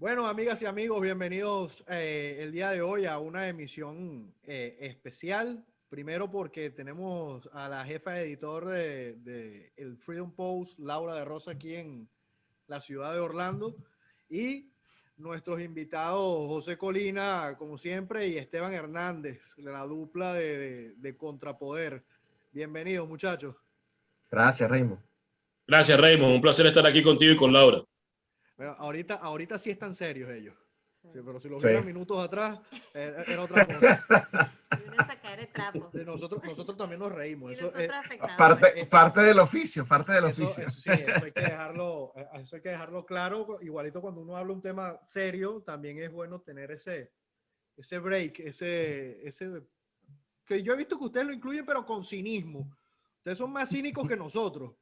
Bueno, amigas y amigos, bienvenidos el día de hoy a una emisión especial. Primero porque tenemos a la jefa de editor de el Freedom Post, Laura de Rosa, aquí en la ciudad de Orlando. Y nuestros invitados, José Colina, como siempre, y Esteban Hernández, la dupla de Contrapoder. Bienvenidos, muchachos. Gracias, Raymond. Gracias, Raymond. Un placer estar aquí contigo y con Laura. Bueno, ahorita sí están serios ellos. Sí, pero si los Sí. vieran minutos atrás, era otra cosa. Vienen a sacar el trapo. De nosotros también nos reímos. Y Eso, nosotros afectados. Parte del oficio, parte del eso, oficio. sí, eso hay que dejarlo claro. Igualito cuando uno habla un tema serio, también es bueno tener ese break, que yo he visto que ustedes lo incluyen, pero con cinismo. Ustedes son más cínicos que nosotros.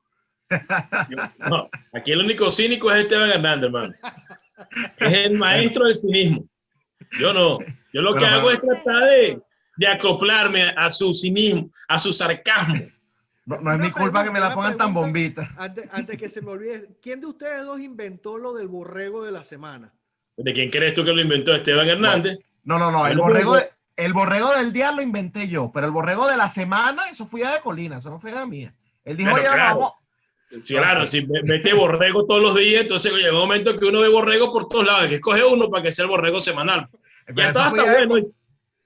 No, aquí el único cínico es Esteban Hernández, hermano. Es el maestro del cinismo. Yo no. Yo lo que hago es tratar de acoplarme a su cinismo, a su sarcasmo. No es mi culpa que me la pongan tan bombita. Antes que se me olvide, ¿quién de ustedes dos inventó lo del borrego de la semana? ¿De quién crees tú que lo inventó Esteban Hernández? No. El borrego del día lo inventé yo, pero el borrego de la semana, eso fue idea de Colina, eso no fue idea mía. Él dijo, Pero oye, claro. vamos. Sí, claro, si mete borrego todos los días, entonces llega un momento que uno ve borrego por todos lados, que escoge uno para que sea el borrego semanal. Ya está bueno.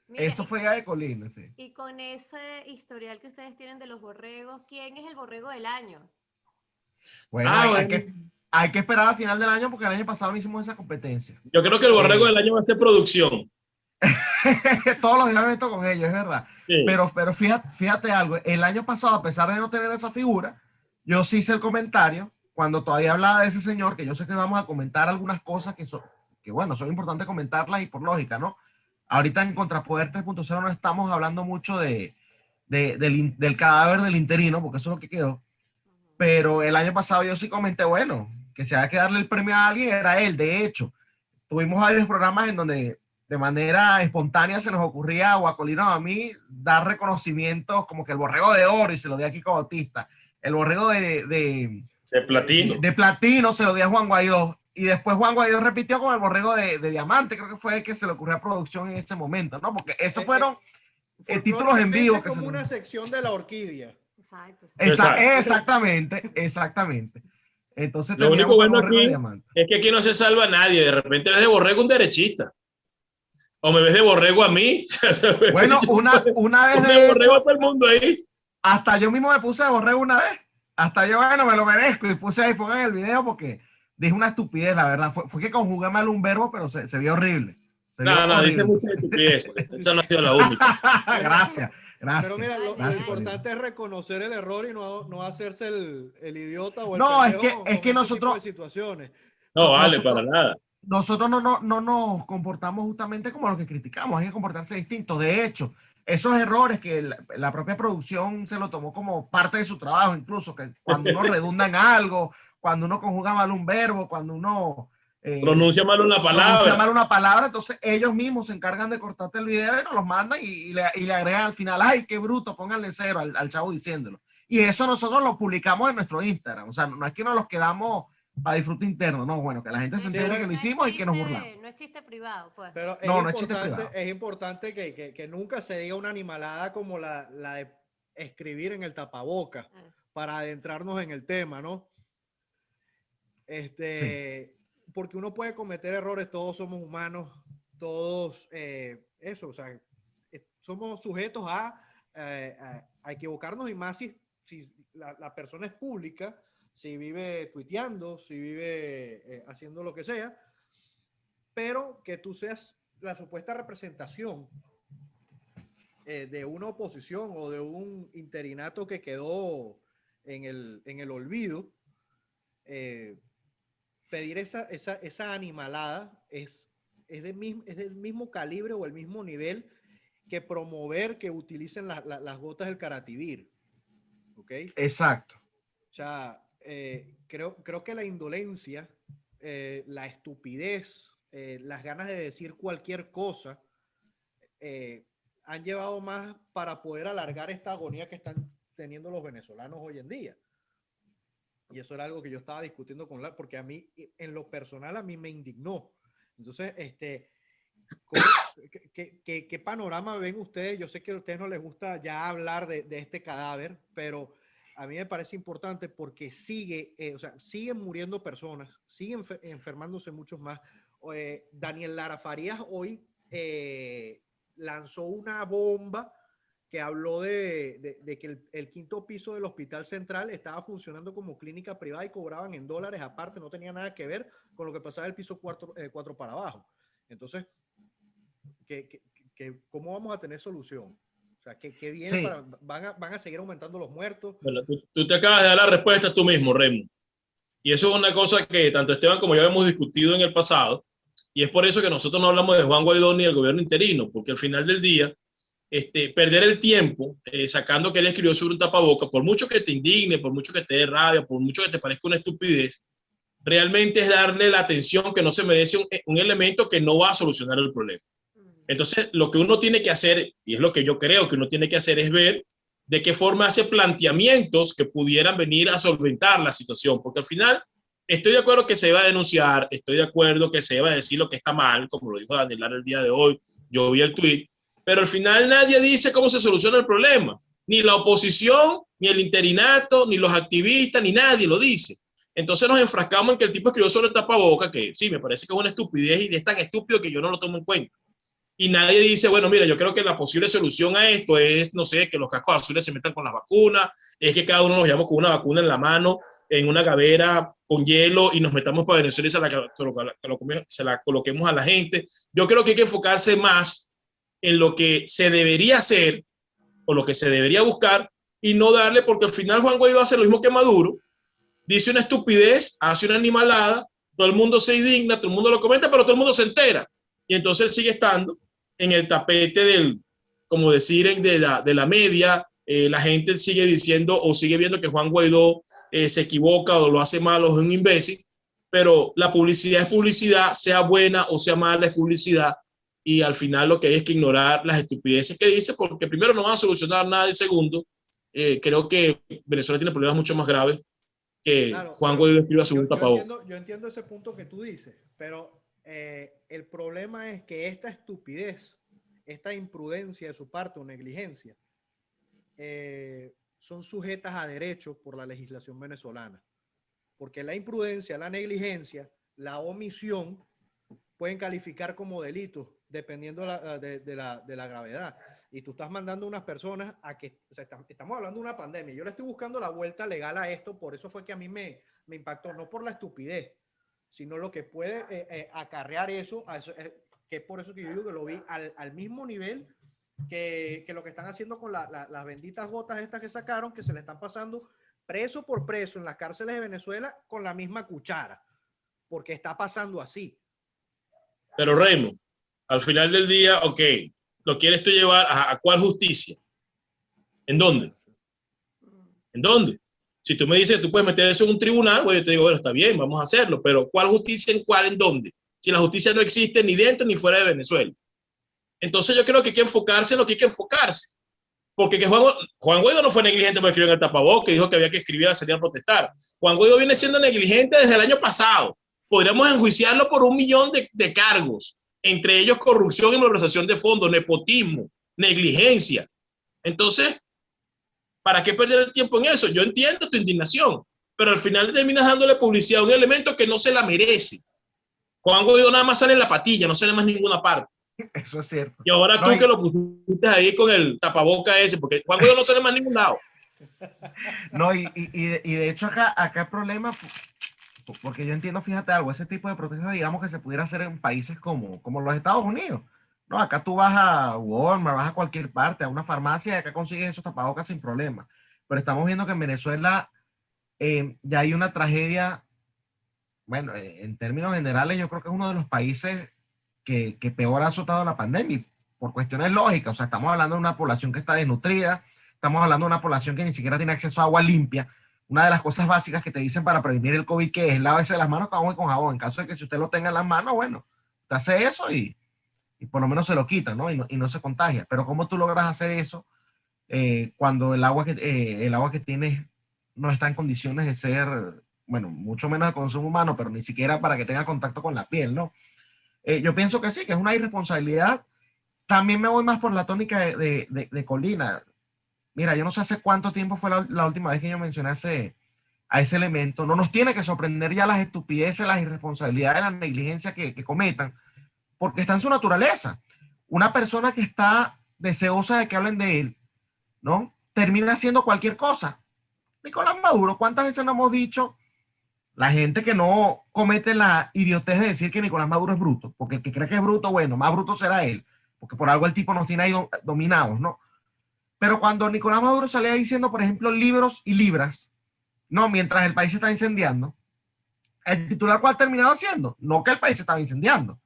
Mira, eso fue idea de Colina, sí. Y con ese historial que ustedes tienen de los borregos, ¿quién es el borrego del año? Bueno, hay que esperar al final del año porque el año pasado no hicimos esa competencia. Yo creo que el borrego del año va a ser producción. Todos los días me meto con ellos, es verdad. Sí. Pero fíjate algo, el año pasado, a pesar de no tener esa figura, yo sí hice el comentario, cuando todavía hablaba de ese señor, que yo sé que vamos a comentar algunas cosas que bueno, son importantes comentarlas y por lógica, ¿no? Ahorita en Contrapoder 3.0 no estamos hablando mucho del cadáver del interino, porque eso es lo que quedó. Pero el año pasado yo sí comenté, bueno, que si había que darle el premio a alguien, era él. De hecho, tuvimos varios programas en donde de manera espontánea se nos ocurría o a Colina o a mí dar reconocimientos como que el borrego de oro, y se lo di a Kiko Bautista. El borrego de platino. De platino se lo di a Juan Guaidó. Y después Juan Guaidó repitió con el borrego de diamante, creo que fue el que se le ocurrió a producción en ese momento, ¿no? Porque esos fueron títulos en vivo. Que como una sección de la orquídea. Exactamente. Entonces, lo único bueno aquí es que aquí no se salva a nadie. De repente ves de borrego un derechista. O me ves de borrego a mí. Bueno, una vez de borrego a todo el mundo ahí. Hasta yo mismo me puse de borrego una vez. Hasta yo, bueno, me lo merezco. Y puse ahí, pongan el video porque dije una estupidez, la verdad. Fue que conjugué mal un verbo, pero se vio horrible. No, dice mucha estupidez. Esa no ha sido la única. Gracias. Pero mira, lo importante es reconocer el error y no hacerse el idiota o el pendejo es que nosotros tipo de situaciones. No vale para nada. Nosotros no nos comportamos justamente como los que criticamos, hay que comportarse distintos. De hecho, esos errores que la propia producción se lo tomó como parte de su trabajo, incluso que cuando uno redunda en algo, cuando uno conjuga mal un verbo, cuando uno pronuncia mal una palabra, entonces ellos mismos se encargan de cortarte el video y nos los mandan y le agregan al final, ay, qué bruto, pónganle cero al chavo diciéndolo. Y eso nosotros lo publicamos en nuestro Instagram, o sea, no es que nos los quedamos para disfrute interno, no, bueno, que la gente se entere que lo hicimos y que nos burlamos. No es chiste privado, pues. Pero es importante que nunca se diga una animalada como la de escribir en el tapaboca para adentrarnos en el tema, ¿no? Sí. Porque uno puede cometer errores, todos somos humanos, todos, o sea, somos sujetos a equivocarnos, y más si la persona es pública, si vive tuiteando, si vive haciendo lo que sea, pero que tú seas la supuesta representación de una oposición o de un interinato que quedó en el olvido. Pedir esa animalada es del mismo calibre o el mismo nivel que promover que utilicen las gotas del Carativir. ¿Ok? Exacto. O sea, creo que la indolencia, la estupidez, las ganas de decir cualquier cosa, han llevado más para poder alargar esta agonía que están teniendo los venezolanos hoy en día. Y eso era algo que yo estaba discutiendo con porque a mí, en lo personal, a mí me indignó Entonces, ¿cómo- ¿qué panorama ven ustedes? Yo sé que a ustedes no les gusta ya hablar de este cadáver, pero a mí me parece importante porque o sea, siguen muriendo personas, siguen enfermándose muchos más. Daniel Lara Farías hoy lanzó una bomba que habló de que el quinto piso del Hospital Central estaba funcionando como clínica privada y cobraban en dólares aparte, no tenía nada que ver con lo que pasaba del piso 4 para abajo. Entonces, ¿cómo vamos a tener solución? O sea, ¿qué viene Sí, para, van a seguir aumentando los muertos? Bueno, tú te acabas de dar la respuesta tú mismo, Remo. Y eso es una cosa que tanto Esteban como yo hemos discutido en el pasado. Y es por eso que nosotros no hablamos de Juan Guaidó ni del gobierno interino, porque al final del día, perder el tiempo sacando que él escribió sobre un tapaboca, por mucho que te indigne, por mucho que te dé rabia, por mucho que te parezca una estupidez, realmente es darle la atención que no se merece un elemento que no va a solucionar el problema. Entonces, lo que uno tiene que hacer, y es lo que yo creo que uno tiene que hacer, es ver de qué forma hace planteamientos que pudieran venir a solventar la situación, porque al final estoy de acuerdo que se iba a denunciar, estoy de acuerdo que se iba a decir lo que está mal, como lo dijo Daniel Lara el día de hoy, yo vi el tweet, pero al final nadie dice cómo se soluciona el problema, ni la oposición, ni el interinato, ni los activistas, ni nadie lo dice. Entonces nos enfrascamos en que el tipo escribió sobre el tapaboca, que sí, me parece que es una estupidez y es tan estúpido que yo no lo tomo en cuenta. Y nadie dice, bueno, mira, yo creo que la posible solución a esto es, no sé, que los cascos azules se metan con las vacunas, es que cada uno nos llevamos con una vacuna en la mano, en una gavera con hielo y nos metamos para Venezuela y se la coloquemos a la gente. Yo creo que hay que enfocarse más en lo que se debería hacer o lo que se debería buscar y no darle, porque al final Juan Guaidó hace lo mismo que Maduro, dice una estupidez, hace una animalada, todo el mundo se indigna, todo el mundo lo comenta, pero todo el mundo se entera. Y entonces él sigue estando en el tapete del, como decir, de la media. La gente sigue diciendo o sigue viendo que Juan Guaidó se equivoca o lo hace mal o es un imbécil, pero la publicidad es publicidad, sea buena o sea mala es publicidad, y al final lo que hay es que ignorar las estupideces que dice, porque primero no van a solucionar nada y segundo, creo que Venezuela tiene problemas mucho más graves que Claro, Juan pero Guaidó escriba su un tapabocas. yo entiendo ese punto que tú dices, pero el problema es que esta estupidez, esta imprudencia de su parte o negligencia, son sujetas a derecho por la legislación venezolana. Porque la imprudencia, la negligencia, la omisión pueden calificar como delitos dependiendo de la gravedad. Y tú estás mandando a unas personas a que, o sea, estamos hablando de una pandemia. Yo le estoy buscando la vuelta legal a esto, por eso fue que a mí me impactó, no por la estupidez, sino lo que puede acarrear eso, que es por eso que yo digo que lo vi al mismo nivel que lo que están haciendo con las benditas gotas estas que sacaron, que se le están pasando preso por preso en las cárceles de Venezuela con la misma cuchara, porque está pasando así. Pero Raymond, al final del día, ok, lo quieres tú llevar a cuál justicia. ¿En dónde? ¿En dónde? Si tú me dices que tú puedes meter eso en un tribunal, pues yo te digo, bueno, está bien, vamos a hacerlo, pero ¿cuál justicia en cuál, en dónde? Si la justicia no existe ni dentro ni fuera de Venezuela. Entonces yo creo que hay que enfocarse en lo que hay que enfocarse. Porque que Juan Guaidó no fue negligente por escribir en el tapabocas, que dijo que había que escribir a salir a protestar. Juan Guaidó viene siendo negligente desde el año pasado. Podríamos enjuiciarlo por 1.000.000 de cargos, entre ellos corrupción y malversación de fondos, nepotismo, negligencia. Entonces, ¿para qué perder el tiempo en eso? Yo entiendo tu indignación, pero al final terminas dándole publicidad a un elemento que no se la merece. Juan Guaidó nada más sale en la patilla, no sale más en ninguna parte. eso es cierto. Y ahora No, tú que lo pusiste ahí con el tapaboca ese, porque Juan Guaidó no sale más en ningún lado. no, y de hecho acá el problema, porque yo entiendo, fíjate algo, ese tipo de protestas, digamos que se pudiera hacer en países como los Estados Unidos. No, acá tú vas a Walmart, vas a cualquier parte, a una farmacia, y acá consigues esos tapabocas sin problema. Pero estamos viendo que en Venezuela ya hay una tragedia. Bueno, en términos generales, yo creo que es uno de los países que peor ha azotado la pandemia, por cuestiones lógicas. O sea, estamos hablando de una población que está desnutrida, estamos hablando de una población que ni siquiera tiene acceso a agua limpia. Una de las cosas básicas que te dicen para prevenir el COVID, que es lávese las manos con agua y con jabón. En caso de que si usted lo tenga en las manos, bueno, usted hace eso y por lo menos se lo quita, ¿no? Y no se contagia. Pero ¿cómo tú logras hacer eso cuando el agua que tienes no está en condiciones de ser, bueno, mucho menos de consumo humano, pero ni siquiera para que tenga contacto con la piel, ¿no? Yo pienso que sí, que es una irresponsabilidad. También me voy más por la tónica de Colina. Mira, yo no sé hace cuánto tiempo fue la última vez que yo mencioné a ese elemento. No nos tiene que sorprender ya las estupideces, las irresponsabilidades, la negligencia que cometan, porque está en su naturaleza. Una persona que está deseosa de que hablen de él, ¿no? Termina haciendo cualquier cosa. Nicolás Maduro, ¿cuántas veces nos hemos dicho? La gente que no comete la idiotez de decir que Nicolás Maduro es bruto, porque el que cree que es bruto, bueno, más bruto será él, porque por algo el tipo nos tiene ahí dominados, ¿no? Pero cuando Nicolás Maduro salía diciendo, por ejemplo, libros y libras, no, mientras el país se está incendiando, el titular, ¿cuál terminaba haciendo? No que el país se estaba incendiando.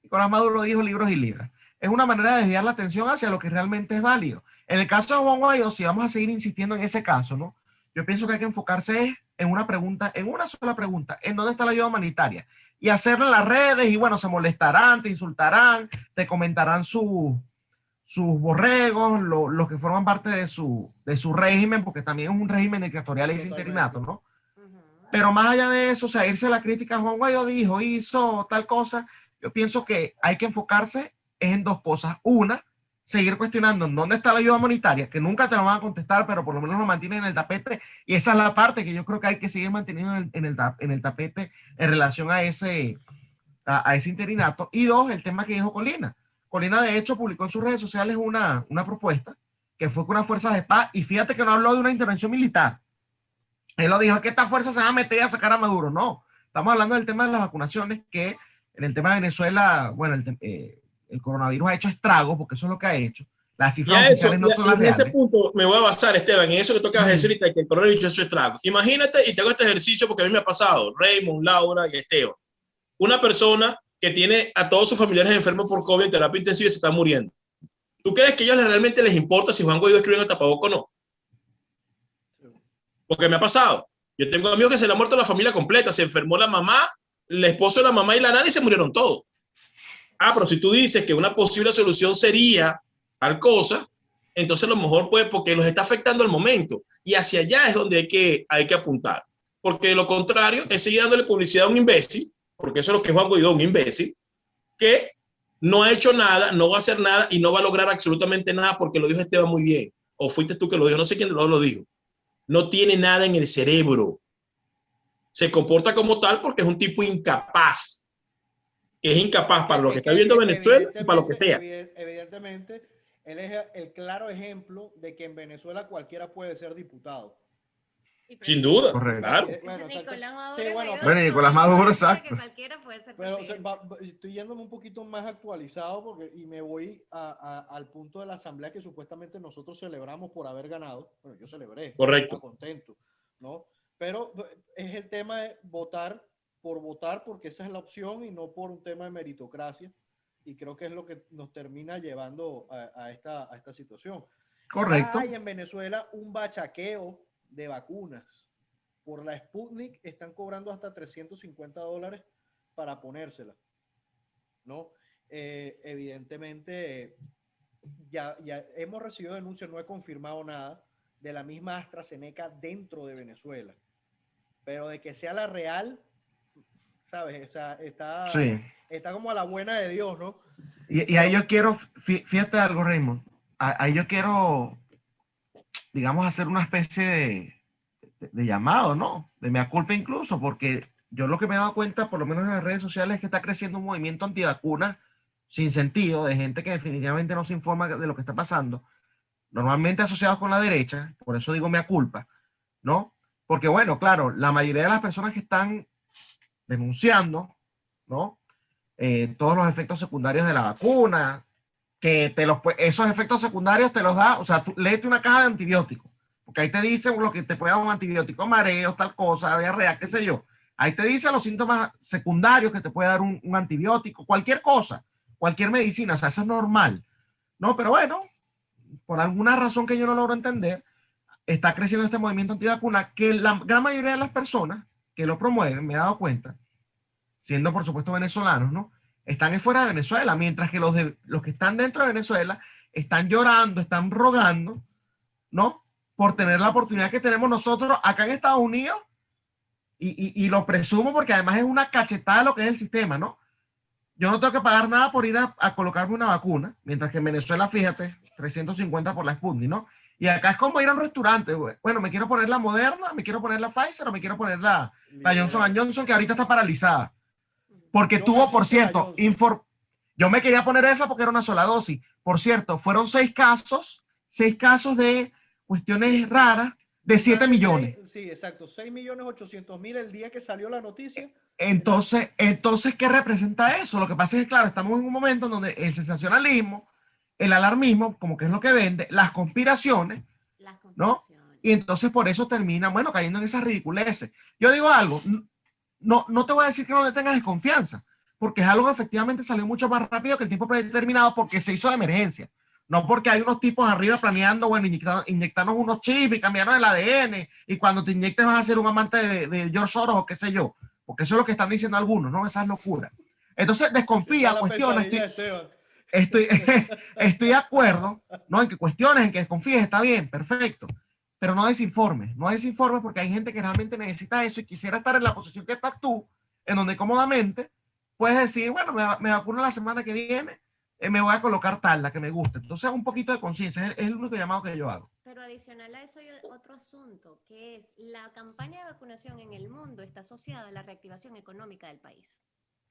Nicolás Maduro dijo libros y libras. Es una manera de desviar la atención hacia lo que realmente es válido. En el caso de Juan Guaidó, si vamos a seguir insistiendo en ese caso, ¿no? Yo pienso que hay que enfocarse en una pregunta, en una sola pregunta, ¿en dónde está la ayuda humanitaria? Y hacerla en las redes, y bueno, se molestarán, te insultarán, te comentarán sus borregos, los que forman parte de su régimen, porque también es un régimen dictatorial y ese interinato, ¿no? Pero más allá de eso, o sea, irse a la crítica, Juan Guaidó dijo, hizo tal cosa, yo pienso que hay que enfocarse en dos cosas. Una, seguir cuestionando en dónde está la ayuda humanitaria, que nunca te lo van a contestar, pero por lo menos lo mantienen en el tapete, y esa es la parte que yo creo que hay que seguir manteniendo en el tapete en relación a ese interinato. Y dos, el tema que dijo Colina. Colina, de hecho, publicó en sus redes sociales una propuesta que fue con unas fuerzas de paz, y fíjate que no habló de una intervención militar. Él lo dijo, que estas fuerzas se van a meter a sacar a Maduro. No, estamos hablando del tema de las vacunaciones, que en el tema de Venezuela, bueno, el coronavirus ha hecho estragos, porque eso es lo que ha hecho. Las cifras oficiales no son las reales. En ese punto me voy a basar, Esteban, en eso que tocas de decir ahorita, que el coronavirus ha hecho estragos. Imagínate, y te hago este ejercicio porque a mí me ha pasado, Raymond, Laura y Esteban. Una persona que tiene a todos sus familiares enfermos por COVID en terapia intensiva y se está muriendo. ¿Tú crees que a ellos realmente les importa si Juan Guaidó escribe en el tapaboco o no? Porque me ha pasado. Yo tengo amigos que se le ha muerto la familia completa, se enfermó la mamá, el esposo de la mamá y la nana y se murieron todos. Ah, pero si tú dices que una posible solución sería tal cosa, entonces a lo mejor puede, porque los está afectando el momento. Y hacia allá es donde hay que apuntar. Porque de lo contrario es seguir dándole publicidad a un imbécil, porque eso es lo que es Juan Guaidó, un imbécil, que no ha hecho nada, no va a hacer nada y no va a lograr absolutamente nada, porque lo dijo Esteban muy bien. O fuiste tú que lo dijo, no sé quién lo dijo. No tiene nada en el cerebro. Se comporta como tal porque es un tipo incapaz. Es incapaz para lo que está viendo Venezuela y para lo que sea. Evidentemente, él es el claro ejemplo de que en Venezuela cualquiera puede ser diputado. Sin duda, correcto. Claro. Bueno, Nicolás Maduro, sí, bueno, Nicolás Maduro, exacto. Cualquiera puede ser pero estoy yéndome un poquito más actualizado y me voy al punto de la asamblea que supuestamente nosotros celebramos por haber ganado. Bueno, yo celebré. Correcto. Estaba contento, ¿no? Pero es el tema de votar por votar, porque esa es la opción y no por un tema de meritocracia. Y creo que es lo que nos termina llevando a esta situación. Correcto. Hay en Venezuela un bachaqueo de vacunas. Por la Sputnik están cobrando hasta $350 para ponérsela, ¿no? Evidentemente, ya hemos recibido denuncias, no he confirmado nada, de la misma AstraZeneca dentro de Venezuela. Pero de que sea la real, ¿sabes? O sea, está como a la buena de Dios, ¿no? Y ahí yo quiero, fíjate algo, Raymond, ahí yo quiero, digamos, hacer una especie de llamado, ¿no? De mea culpa incluso, porque yo lo que me he dado cuenta, por lo menos en las redes sociales, es que está creciendo un movimiento antivacunas sin sentido, de gente que definitivamente no se informa de lo que está pasando, normalmente asociados con la derecha, por eso digo mea culpa, ¿no? Porque bueno, claro, la mayoría de las personas que están denunciando, ¿no? Todos los efectos secundarios de la vacuna, que esos efectos secundarios te los da, o sea, tú léete una caja de antibióticos, porque ahí te dicen lo que te puede dar un antibiótico, mareos, tal cosa, diarrea, qué sé yo. Ahí te dicen los síntomas secundarios que te puede dar un antibiótico, cualquier cosa, cualquier medicina, o sea, eso es normal, ¿no? Pero bueno, por alguna razón que yo no logro entender, está creciendo este movimiento antivacuna, que la gran mayoría de las personas que lo promueven, me he dado cuenta, siendo por supuesto venezolanos, ¿no? Están fuera de Venezuela, mientras que los que están dentro de Venezuela están llorando, están rogando, ¿no? Por tener la oportunidad que tenemos nosotros acá en Estados Unidos, y lo presumo porque además es una cachetada de lo que es el sistema, ¿no? yo no tengo que pagar nada por ir a colocarme una vacuna, mientras que en Venezuela, fíjate, 350 por la Sputnik, ¿no? Y acá es como ir a un restaurante, güey. Bueno, me quiero poner la Moderna, me quiero poner la Pfizer o me quiero poner la Johnson Johnson, que ahorita está paralizada. Porque Yo tuvo, por casi hice la cierto, Johnson. yo me quería poner esa porque era una sola dosis. Por cierto, fueron 6 casos de cuestiones raras de 7 millones. Sí, exacto. 6.800.000 el día que salió la noticia. Entonces, ¿qué representa eso? Lo que pasa es que, claro, estamos en un momento en donde el sensacionalismo, el alarmismo, como que es lo que vende, las conspiraciones, ¿no? Y entonces por eso terminan, bueno, cayendo en esas ridiculeces. Yo digo algo, no te voy a decir que no le tengas desconfianza, porque es algo que efectivamente salió mucho más rápido que el tiempo predeterminado porque se hizo de emergencia. No porque hay unos tipos arriba planeando, bueno, inyectarnos unos chips y cambiarnos el ADN y cuando te inyectes vas a ser un amante de George Soros o qué sé yo. Porque eso es lo que están diciendo algunos, ¿no? Esas locuras. Entonces desconfía, cuestiona, estoy de acuerdo, ¿no? En que cuestiones, en que desconfíes, está bien, perfecto. Pero no desinformes porque hay gente que realmente necesita eso y quisiera estar en la posición que estás tú, en donde cómodamente puedes decir, bueno, me vacuno la semana que viene, me voy a colocar tal, la que me guste. Entonces, un poquito de conciencia, es el único llamado que yo hago. Pero adicional a eso hay otro asunto, que es la campaña de vacunación en el mundo está asociada a la reactivación económica del país.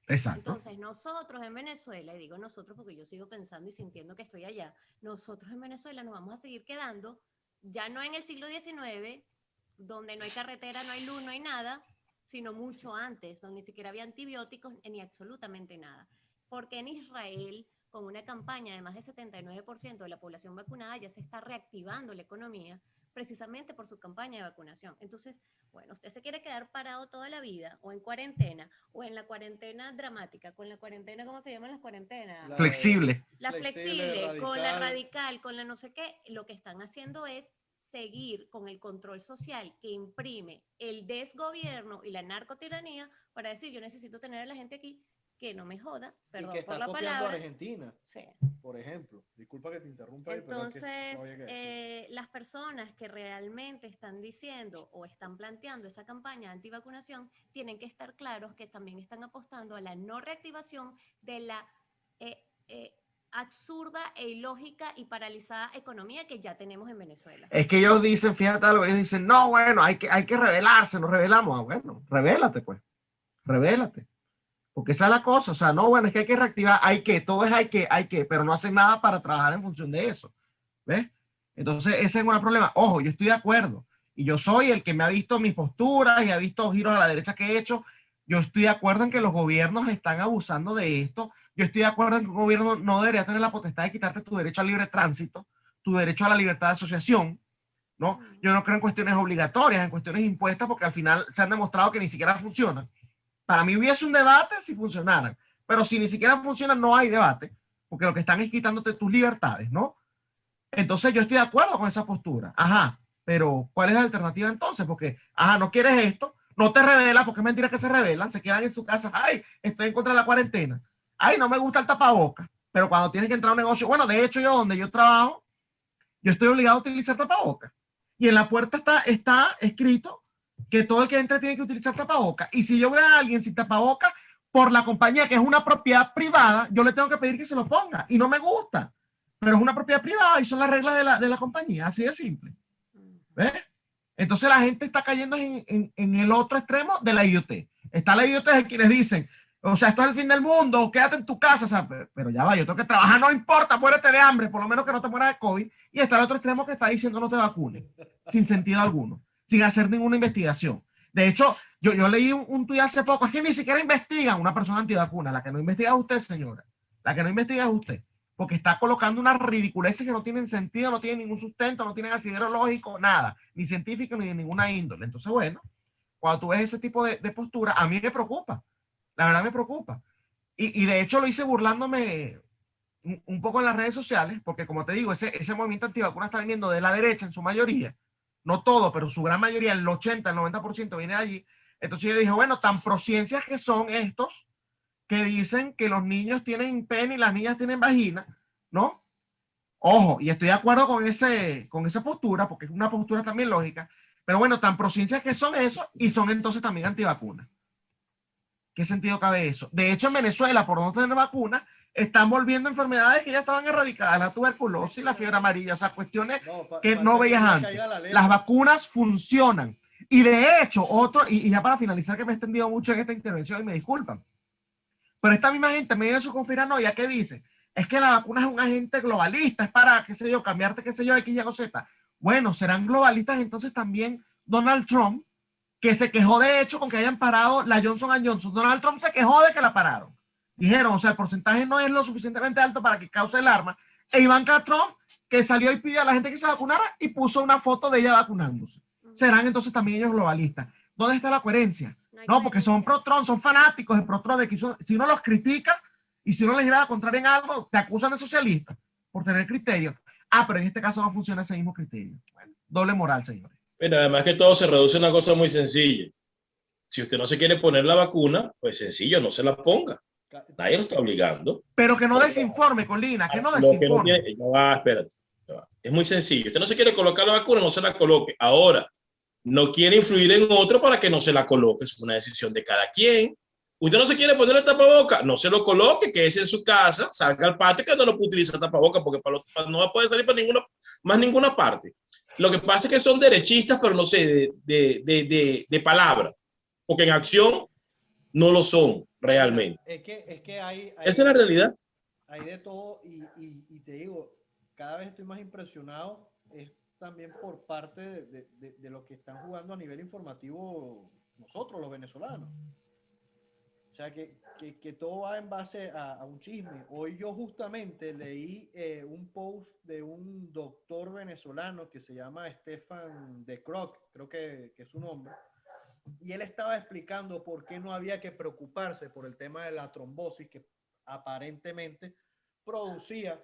Exacto. Entonces, nosotros en Venezuela, y digo nosotros porque yo sigo pensando y sintiendo que estoy allá, nosotros en Venezuela nos vamos a seguir quedando, ya no en el siglo XIX, donde no hay carretera, no hay luz, no hay nada, sino mucho antes, donde ni siquiera había antibióticos ni absolutamente nada. Porque en Israel, con una campaña de más del 79% de la población vacunada, ya se está reactivando la economía precisamente por su campaña de vacunación. Entonces, bueno, usted se quiere quedar parado toda la vida, o en cuarentena, o en la cuarentena dramática, con la cuarentena, ¿cómo se llaman las cuarentenas? Flexible. La flexible, con la radical, con la no sé qué, lo que están haciendo es seguir con el control social que imprime el desgobierno y la narcotiranía para decir, yo necesito tener a la gente aquí que no me joda, perdón y que está por la copiando palabra. a Argentina, sí. Por ejemplo. Disculpa que te interrumpa. Entonces, pero es que las personas que realmente están diciendo o están planteando esa campaña antivacunación tienen que estar claros que también están apostando a la no reactivación de la absurda e ilógica y paralizada economía que ya tenemos en Venezuela. Es que ellos dicen, fíjate algo, ellos dicen, no, bueno, hay que rebelarse, nos rebelamos. Ah, bueno, rebélate pues, rebélate. Porque esa es la cosa, o sea, no, bueno, es que hay que reactivar, todo es hay que, pero no hacen nada para trabajar en función de eso, ¿ves? Entonces, ese es un problema. Ojo, yo estoy de acuerdo, y yo soy el que me ha visto mis posturas y ha visto giros a la derecha que he hecho. Yo estoy de acuerdo en que los gobiernos están abusando de esto. Yo estoy de acuerdo en que un gobierno no debería tener la potestad de quitarte tu derecho al libre tránsito, tu derecho a la libertad de asociación, ¿no? Yo no creo en cuestiones obligatorias, en cuestiones impuestas, porque al final se han demostrado que ni siquiera funcionan. Para mí hubiese un debate si funcionaran, pero si ni siquiera funcionan no hay debate, porque lo que están es quitándote tus libertades, ¿no? Entonces yo estoy de acuerdo con esa postura. Ajá, pero ¿cuál es la alternativa entonces? Porque, ajá, no quieres esto, no te rebelas, porque es mentira que se rebelan, se quedan en su casa, ay, estoy en contra de la cuarentena, ay, no me gusta el tapabocas, pero cuando tienes que entrar a un negocio, bueno, de hecho yo donde yo trabajo, yo estoy obligado a utilizar tapabocas. Y en la puerta está escrito que todo el que entre tiene que utilizar tapabocas. Y si yo veo a alguien sin tapabocas, por la compañía, que es una propiedad privada, yo le tengo que pedir que se lo ponga. Y no me gusta. Pero es una propiedad privada y son las reglas de la compañía. Así de simple. ¿Ves? Entonces la gente está cayendo en el otro extremo de la idiotez. Está la idiotez de quienes dicen, o sea, esto es el fin del mundo, quédate en tu casa. O sea, pero ya va, yo tengo que trabajar, no importa, muérete de hambre, por lo menos que no te mueras de COVID. Y está el otro extremo que está diciendo no te vacunes, sin sentido alguno, sin hacer ninguna investigación. De hecho, yo leí un tuit hace poco, es que ni siquiera investigan una persona antivacuna. La que no investiga es usted, señora. La que no investiga es usted. Porque está colocando unas ridiculeces que no tienen sentido, no tienen ningún sustento, no tienen asidero lógico, nada, ni científico ni de ninguna índole. Entonces, bueno, cuando tú ves ese tipo de postura, a mí me preocupa. La verdad me preocupa. Y de hecho lo hice burlándome un poco en las redes sociales, porque como te digo, ese movimiento antivacuna está viniendo de la derecha en su mayoría. No todo, pero su gran mayoría, el 80, el 90% viene de allí. Entonces yo dije, bueno, tan prociencias que son estos que dicen que los niños tienen pene y las niñas tienen vagina, ¿no? Ojo, y estoy de acuerdo con esa postura, porque es una postura también lógica, pero bueno, tan prociencias que son eso y son entonces también antivacunas. ¿Qué sentido cabe eso? De hecho, en Venezuela, por no tener vacunas, están volviendo enfermedades que ya estaban erradicadas, la tuberculosis, la fiebre amarilla, o sea, cuestiones que no veías antes. Las vacunas funcionan. Y de hecho, y ya para finalizar, que me he extendido mucho en esta intervención y me disculpan, pero esta misma gente, en medio de su conspiranoia, ¿qué dice? Es que la vacuna es un agente globalista, es para, qué sé yo, cambiarte, qué sé yo, X, Y o Z. Bueno, serán globalistas entonces también Donald Trump, que se quejó de hecho con que hayan parado la Johnson & Johnson. Donald Trump se quejó de que la pararon. Dijeron, o sea, el porcentaje no es lo suficientemente alto para que cause alarma. E Ivanka Trump, que salió y pidió a la gente que se vacunara y puso una foto de ella vacunándose. Serán entonces también ellos globalistas. ¿Dónde está la coherencia? No, porque son pro-Trump, son fanáticos de pro-Trump. Si uno los critica y si uno les lleva a contraria en algo, te acusan de socialista por tener criterio. Ah, pero en este caso no funciona ese mismo criterio. Bueno, doble moral, señores. Pero además que todo se reduce a una cosa muy sencilla. Si usted no se quiere poner la vacuna, pues sencillo, no se la ponga. Nadie lo está obligando. Pero que no desinforme, Colina, que no desinforme. Espérate. Es muy sencillo. Usted no se quiere colocar la vacuna, no se la coloque. Ahora, no quiere influir en otro para que no se la coloque. Es una decisión de cada quien. Usted no se quiere poner el tapaboca, no se lo coloque, quédese en su casa, salga al patio, que no lo puede utilizar tapaboca porque no puede salir para ninguna parte. Lo que pasa es que son derechistas, pero no sé, de palabra, porque en acción no lo son realmente. Es que hay esa es la realidad. Hay de todo y te digo, cada vez estoy más impresionado, es también por parte de lo que están jugando a nivel informativo nosotros, los venezolanos. O sea, que todo va en base a un chisme. Hoy yo justamente leí un post de un doctor venezolano que se llama Stefan de Croc, creo que es su nombre, y él estaba explicando por qué no había que preocuparse por el tema de la trombosis que aparentemente producía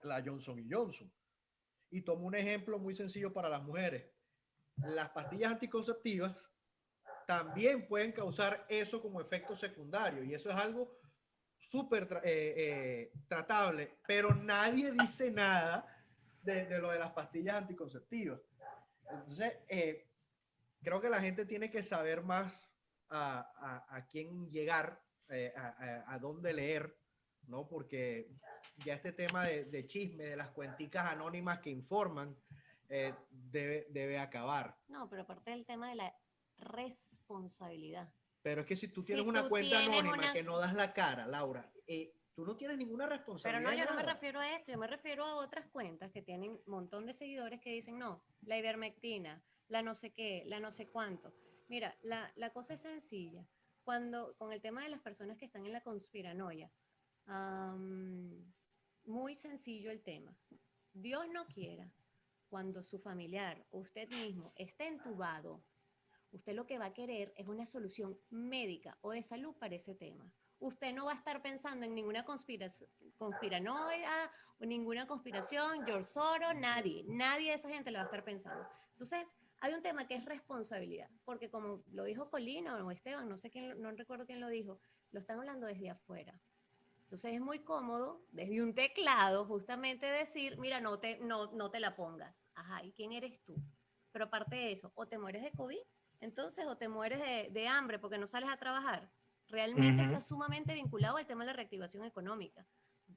la Johnson & Johnson. Y tomó un ejemplo muy sencillo para las mujeres. Las pastillas anticonceptivas también pueden causar eso como efecto secundario y eso es algo súper tratable, pero nadie dice nada de lo de las pastillas anticonceptivas. Entonces, creo que la gente tiene que saber más a quién llegar, a dónde leer, ¿no? Porque ya este tema de chisme, de las cuenticas anónimas que informan, debe acabar. No, pero aparte del tema de la responsabilidad. Pero es que si tú tienes una cuenta anónima que no das la cara, Laura, tú no tienes ninguna responsabilidad. Pero no, yo no me refiero a esto, yo me refiero a otras cuentas que tienen un montón de seguidores que dicen, no, la ivermectina, la no sé qué, la no sé cuánto. Mira, la cosa es sencilla. Con el tema de las personas que están en la conspiranoia, muy sencillo el tema. Dios no quiera, cuando su familiar o usted mismo esté entubado, usted lo que va a querer es una solución médica o de salud para ese tema. Usted no va a estar pensando en ninguna conspiranoia o ninguna conspiración, George Soros, nadie de esa gente le va a estar pensando. Entonces, hay un tema que es responsabilidad, porque como lo dijo Colina o Esteban, no recuerdo quién lo dijo, lo están hablando desde afuera. Entonces es muy cómodo desde un teclado justamente decir, mira, no te la pongas. Ajá, ¿y quién eres tú? Pero aparte de eso, o te mueres de COVID, entonces, o te mueres de hambre porque no sales a trabajar. Realmente está sumamente vinculado al tema de la reactivación económica.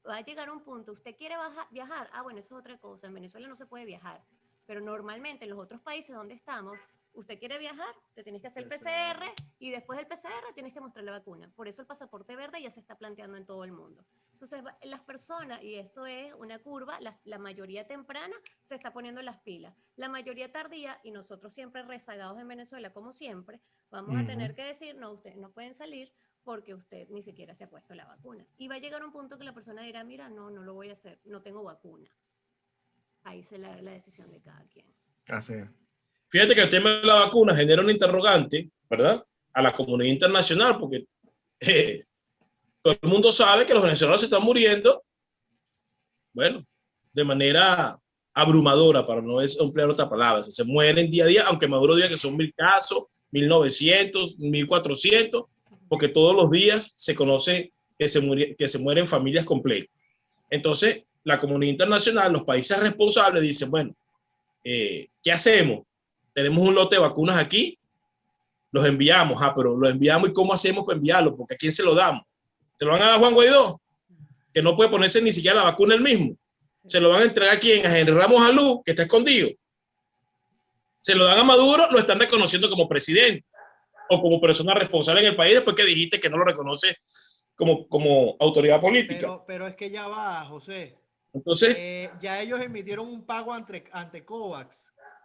Va a llegar un punto, ¿usted quiere viajar? Ah, bueno, eso es otra cosa. En Venezuela no se puede viajar. Pero normalmente en los otros países donde estamos, usted quiere viajar, te tienes que hacer el PCR y después del PCR tienes que mostrar la vacuna. Por eso el pasaporte verde ya se está planteando en todo el mundo. Entonces, las personas, y esto es una curva, la mayoría temprana se está poniendo las pilas. La mayoría tardía, y nosotros siempre rezagados en Venezuela, como siempre, vamos a tener que decir, no, ustedes no pueden salir porque usted ni siquiera se ha puesto la vacuna. Y va a llegar un punto que la persona dirá, mira, no lo voy a hacer, no tengo vacuna. Ahí se la decisión de cada quien. Así es. Fíjate que el tema de la vacuna genera un interrogante, ¿verdad? A la comunidad internacional, porque todo el mundo sabe que los venezolanos se están muriendo, bueno, de manera abrumadora, para no emplear otra palabra. Se mueren día a día, aunque Maduro diga que son 1000 casos, 1900, 1400, porque todos los días se conoce que se mueren familias completas. Entonces, la comunidad internacional, los países responsables dicen, bueno, ¿qué hacemos? Tenemos un lote de vacunas aquí, Los enviamos, pero los enviamos, ¿y cómo hacemos para enviarlo? Porque ¿a quién se lo damos? ¿Se lo van a dar a Juan Guaidó? Que no puede ponerse ni siquiera la vacuna él mismo. ¿Se lo van a entregar a quién? A Henry Ramos Alú, que está escondido. Se lo dan a Maduro, lo están reconociendo como presidente o como persona responsable en el país después que dijiste que no lo reconoce como autoridad política. Pero es que ya va, José. Entonces, ya ellos emitieron un pago ante COVAX.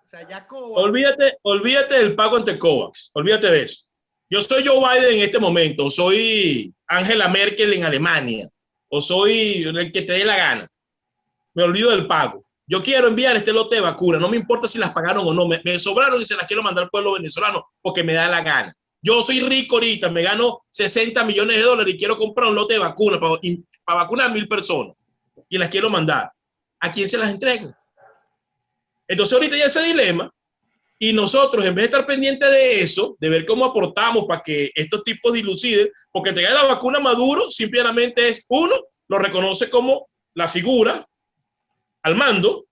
O sea, ya COVAX. Olvídate del pago ante COVAX. Olvídate de eso. Yo soy Joe Biden en este momento, soy Angela Merkel en Alemania, o soy el que te dé la gana. Me olvido del pago. Yo quiero enviar este lote de vacunas, no me importa si las pagaron o no, me sobraron y se las quiero mandar al pueblo venezolano porque me da la gana. Yo soy rico ahorita, me gano 60 millones de dólares y quiero comprar un lote de vacunas para vacunar a 1,000 personas y las quiero mandar. ¿A quién se las entrego? Entonces ahorita ya ese dilema, y nosotros en vez de estar pendientes de eso, de ver cómo aportamos para que estos tipos diluciden, porque entregar la vacuna a Maduro simplemente es, uno, lo reconoce como la figura al mando,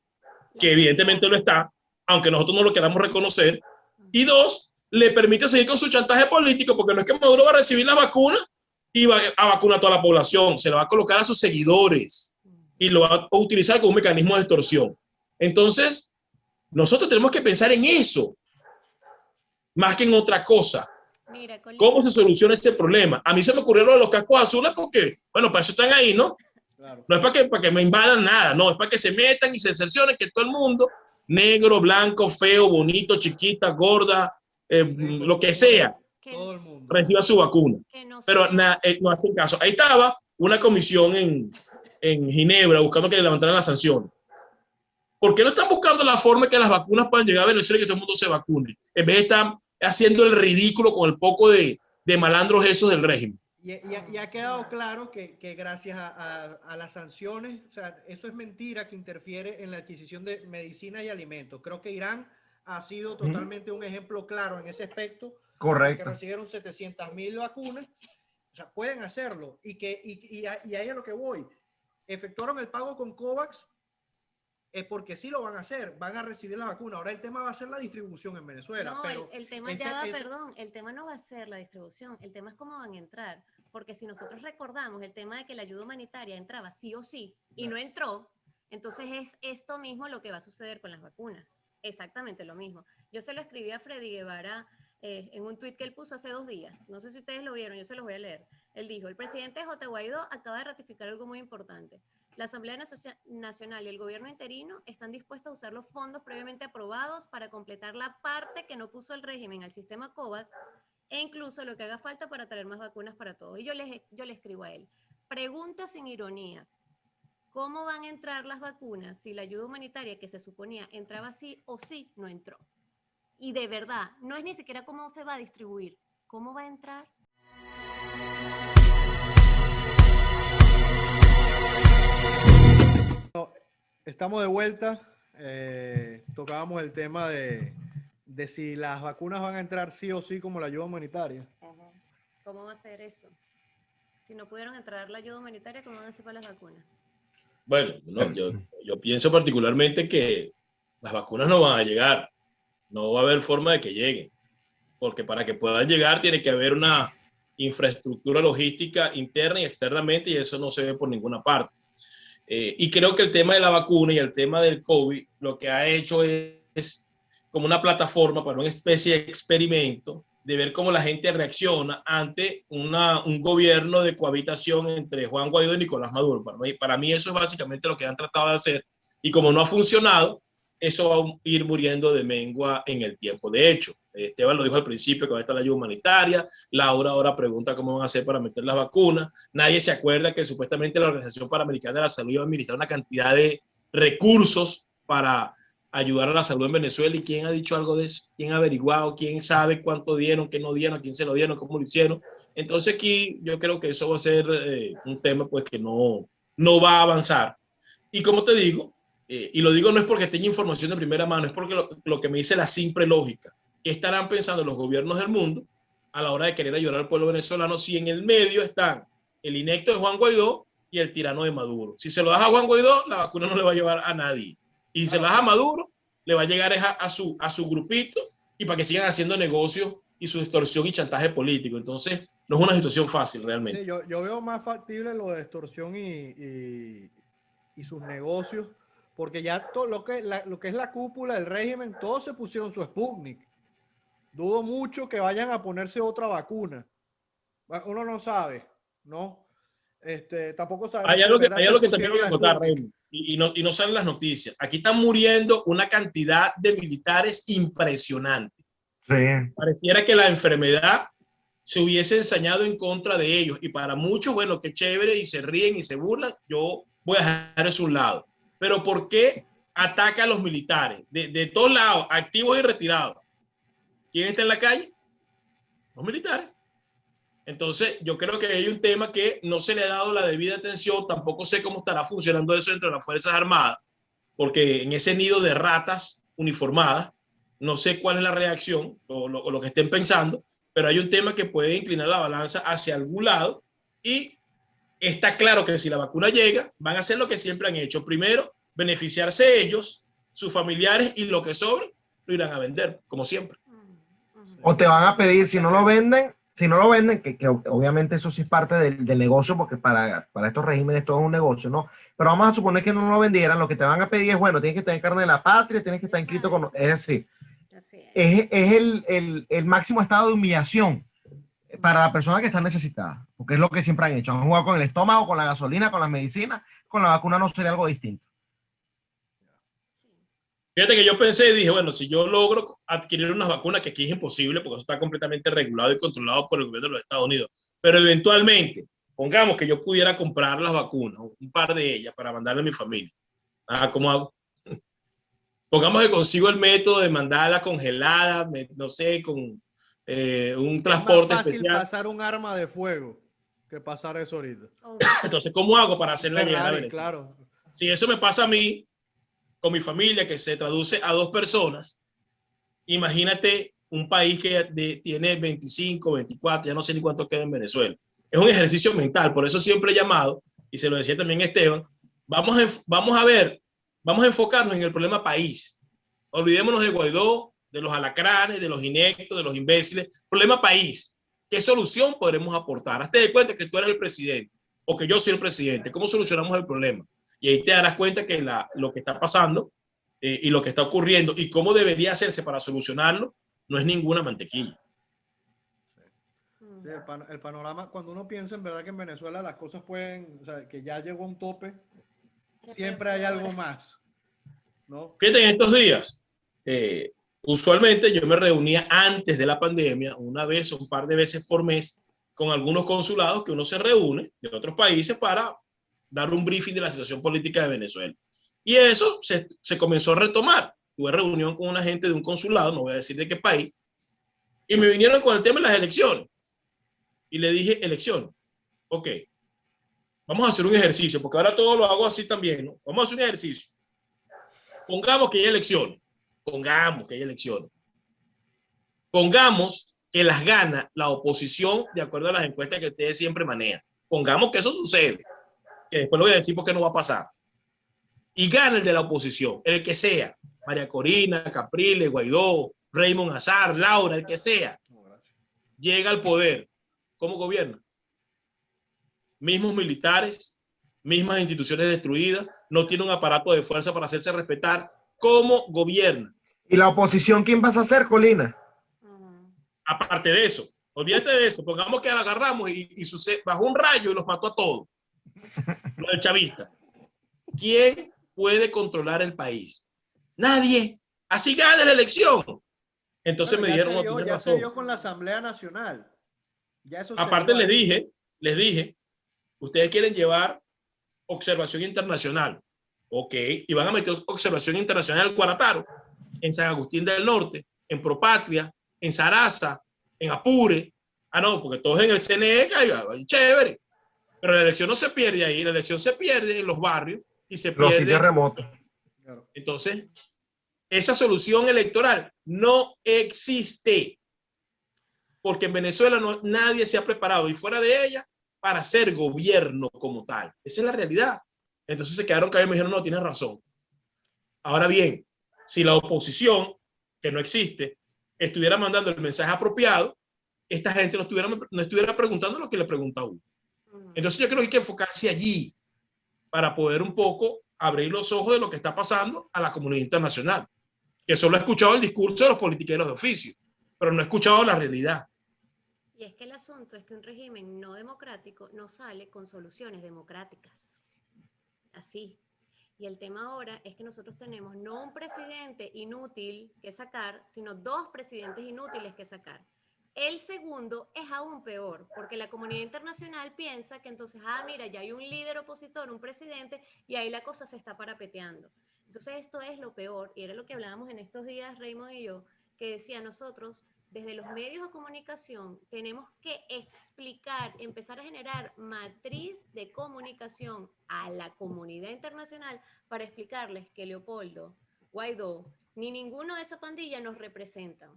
que evidentemente lo está, aunque nosotros no lo queramos reconocer, y dos, le permite seguir con su chantaje político, porque no es que Maduro va a recibir las vacunas y va a vacunar a toda la población, se la va a colocar a sus seguidores y lo va a utilizar como un mecanismo de extorsión. Entonces, nosotros tenemos que pensar en eso, más que en otra cosa. Mira, ¿Cómo se soluciona ese problema? A mí se me ocurrió lo de los cascos azules porque, bueno, para eso están ahí, ¿no? Claro. No es para que me invadan nada, no, es para que se metan y se cercioren que todo el mundo, negro, blanco, feo, bonito, chiquita, gorda, lo que sea, Todo el mundo reciba su vacuna. Pero no hacen caso. Ahí estaba una comisión en Ginebra buscando que le levantaran las sanciones. ¿Por qué no están buscando la forma de que las vacunas puedan llegar a Venezuela y que todo el mundo se vacune? En vez de estar haciendo el ridículo con el poco de malandros esos del régimen. Y ha quedado claro que gracias a las sanciones, o sea, eso es mentira que interfiere en la adquisición de medicinas y alimentos. Creo que Irán ha sido totalmente un ejemplo claro en ese aspecto. Correcto. Que recibieron 700,000 vacunas, o sea, pueden hacerlo. Y ahí es a lo que voy. Efectuaron el pago con COVAX porque sí lo van a hacer, van a recibir la vacuna. Ahora el tema va a ser la distribución en Venezuela. No, pero el tema perdón, el tema no va a ser la distribución, el tema es cómo van a entrar, porque si nosotros recordamos el tema de que la ayuda humanitaria entraba sí o sí y no entró, entonces es esto mismo lo que va a suceder con las vacunas, exactamente lo mismo. Yo se lo escribí a Freddy Guevara en un tuit que él puso hace 2 días, no sé si ustedes lo vieron, yo se los voy a leer. Él dijo, el presidente J. Guaidó acaba de ratificar algo muy importante. La Asamblea Nacional y el gobierno interino están dispuestos a usar los fondos previamente aprobados para completar la parte que no puso el régimen al sistema COVAX e incluso lo que haga falta para traer más vacunas para todos. Y yo le escribo a él, pregunta sin ironías, ¿cómo van a entrar las vacunas si la ayuda humanitaria que se suponía entraba sí o sí no entró? Y de verdad, no es ni siquiera cómo se va a distribuir, ¿cómo va a entrar? Estamos de vuelta. Tocábamos el tema de si las vacunas van a entrar sí o sí como la ayuda humanitaria. ¿Cómo va a ser eso? Si no pudieron entrar la ayuda humanitaria, ¿cómo van a hacer para las vacunas? Bueno, no, yo pienso particularmente que las vacunas no van a llegar. No va a haber forma de que lleguen. Porque para que puedan llegar tiene que haber una infraestructura logística interna y externamente y eso no se ve por ninguna parte. Y creo que el tema de la vacuna y el tema del COVID lo que ha hecho es como una plataforma para una especie de experimento de ver cómo la gente reacciona ante un gobierno de cohabitación entre Juan Guaidó y Nicolás Maduro. Para mí eso es básicamente lo que han tratado de hacer y como no ha funcionado, eso va a ir muriendo de mengua en el tiempo. De hecho, Esteban lo dijo al principio, que va a estar la ayuda humanitaria. Laura ahora pregunta cómo van a hacer para meter las vacunas. Nadie se acuerda que supuestamente la Organización Panamericana de la Salud iba a administrar una cantidad de recursos para ayudar a la salud en Venezuela. ¿Y quién ha dicho algo de eso? ¿Quién ha averiguado? ¿Quién sabe cuánto dieron, qué no dieron, a quién se lo dieron, cómo lo hicieron? Entonces aquí yo creo que eso va a ser un tema pues que no va a avanzar. Y como te digo, y lo digo no es porque tenga información de primera mano, es porque lo que me dice la simple lógica. ¿Qué estarán pensando los gobiernos del mundo a la hora de querer ayudar al pueblo venezolano si en el medio están el inecto de Juan Guaidó y el tirano de Maduro? Si se lo das a Juan Guaidó, la vacuna no le va a llevar a nadie. Y si se lo das a Maduro, le va a llegar a su grupito y para que sigan haciendo negocios y su extorsión y chantaje político. Entonces, no es una situación fácil realmente. Sí, yo veo más factible lo de extorsión y sus negocios, porque ya todo lo que es la cúpula del régimen, todos se pusieron su Sputnik. Dudo mucho que vayan a ponerse otra vacuna. Uno no sabe, ¿no? Tampoco sabemos Hay si en algo que, verdad hay se algo que también pusieron hay la que notar, Sputnik. Raymond, y no salen las noticias. Aquí están muriendo una cantidad de militares impresionante. Sí. Pareciera que la enfermedad se hubiese ensañado en contra de ellos. Y para muchos, bueno, qué chévere, y se ríen y se burlan. Yo voy a dejar eso a un lado. Pero ¿por qué ataca a los militares? De todos lados, activos y retirados. ¿Quién está en la calle? Los militares. Entonces, yo creo que hay un tema que no se le ha dado la debida atención. Tampoco sé cómo estará funcionando eso entre las Fuerzas Armadas, porque en ese nido de ratas uniformadas, no sé cuál es la reacción o lo que estén pensando, pero hay un tema que puede inclinar la balanza hacia algún lado, y está claro que si la vacuna llega, van a hacer lo que siempre han hecho. Primero, beneficiarse ellos, sus familiares, y lo que sobre lo irán a vender, como siempre. O te van a pedir, si no lo venden, que obviamente eso sí es parte del negocio, porque para estos regímenes todo es un negocio, ¿no? Pero vamos a suponer que no lo vendieran, lo que te van a pedir es, bueno, tienes que tener carne de la patria, tienes que estar inscrito con... Es decir, es el máximo estado de humillación para la persona que está necesitada, porque es lo que siempre han hecho. Han jugado con el estómago, con la gasolina, con las medicinas. Con la vacuna no sería algo distinto. Fíjate que yo pensé y dije, bueno, si yo logro adquirir unas vacunas, que aquí es imposible porque eso está completamente regulado y controlado por el gobierno de los Estados Unidos, pero eventualmente, pongamos que yo pudiera comprar las vacunas, un par de ellas, para mandarle a mi familia. ¿Cómo hago? Pongamos que consigo el método de mandarla congelada, no sé, con un transporte Es más fácil especial. pasar un arma de fuego que pasar eso ahorita. Entonces, ¿cómo hago para hacerla llegar a Venezuela? Claro. Si eso me pasa a mí, con mi familia, que se traduce a 2 personas, imagínate un país que tiene 25, 24, ya no sé ni cuánto queda en Venezuela. Es un ejercicio mental, por eso siempre he llamado, y se lo decía también Esteban, vamos a enfocarnos en el problema país. Olvidémonos de Guaidó, de los alacranes, de los ineptos, de los imbéciles. Problema país. ¿Qué solución podremos aportar? Hazte de cuenta que tú eres el presidente, o que yo soy el presidente. ¿Cómo solucionamos el problema? Y ahí te darás cuenta que lo que está pasando y lo que está ocurriendo y cómo debería hacerse para solucionarlo no es ninguna mantequilla. Sí, el panorama, cuando uno piensa en verdad que en Venezuela las cosas pueden, o sea, que ya llegó a un tope, siempre hay algo más, ¿no? Fíjate, en estos días, usualmente yo me reunía antes de la pandemia, una vez o un par de veces por mes, con algunos consulados que uno se reúne de otros países para dar un briefing de la situación política de Venezuela. Y eso se comenzó a retomar. Tuve reunión con una gente de un consulado, no voy a decir de qué país, y me vinieron con el tema de las elecciones. Y le dije, elecciones, ok, vamos a hacer un ejercicio, porque ahora todo lo hago así también, ¿no? Vamos a hacer un ejercicio. Pongamos que hay elecciones. Pongamos que hay elecciones. Pongamos que las gana la oposición de acuerdo a las encuestas que ustedes siempre manejan. Pongamos que eso sucede, que después lo voy a decir porque no va a pasar. Y gana el de la oposición, el que sea, María Corina, Capriles, Guaidó, Raymond Azar, Laura, el que sea, llega al poder. ¿Cómo gobierna? Mismos militares, mismas instituciones destruidas, no tiene un aparato de fuerza para hacerse respetar. ¿Cómo gobierna? ¿Y la oposición quién vas a hacer, Colina? Aparte de eso, olvídate de eso, pongamos que la agarramos y bajó un rayo y los mató a todos. Lo del chavista. ¿Quién puede controlar el país? Nadie. Así gana la elección. Entonces Bueno, me dijeron, ya se dio con la Asamblea Nacional. Ya eso aparte les dije, ustedes quieren llevar observación internacional. Ok, y van a meter observación internacional en Cuarataro, en San Agustín del Norte, en Propatria, en Sarasa, en Apure. No, porque todos en el CNE, chévere. Pero la elección no se pierde ahí, la elección se pierde en los barrios y se pierde. Los sitios remotos. Entonces, esa solución electoral no existe. Porque en Venezuela nadie se ha preparado y fuera de ella para hacer gobierno como tal. Esa es la realidad. Entonces se quedaron callados y me dijeron, no, tienes razón. Ahora bien, si la oposición, que no existe, estuviera mandando el mensaje apropiado, esta gente no estuviera preguntando lo que le pregunta a uno. Entonces yo creo que hay que enfocarse allí para poder un poco abrir los ojos de lo que está pasando a la comunidad internacional, que solo ha escuchado el discurso de los politiqueros de oficio, pero no ha escuchado la realidad. Y es que el asunto es que un régimen no democrático no sale con soluciones democráticas. Así. Y el tema ahora es que nosotros tenemos no un presidente inútil que sacar, sino 2 presidentes inútiles que sacar. El segundo es aún peor, porque la comunidad internacional piensa que entonces, mira, ya hay un líder opositor, un presidente, y ahí la cosa se está parapeteando. Entonces esto es lo peor, y era lo que hablábamos en estos días, Raymond y yo, que decía nosotros, desde los medios de comunicación, tenemos que explicar, empezar a generar matriz de comunicación a la comunidad internacional para explicarles que Leopoldo, Guaidó, ni ninguno de esa pandilla nos representan.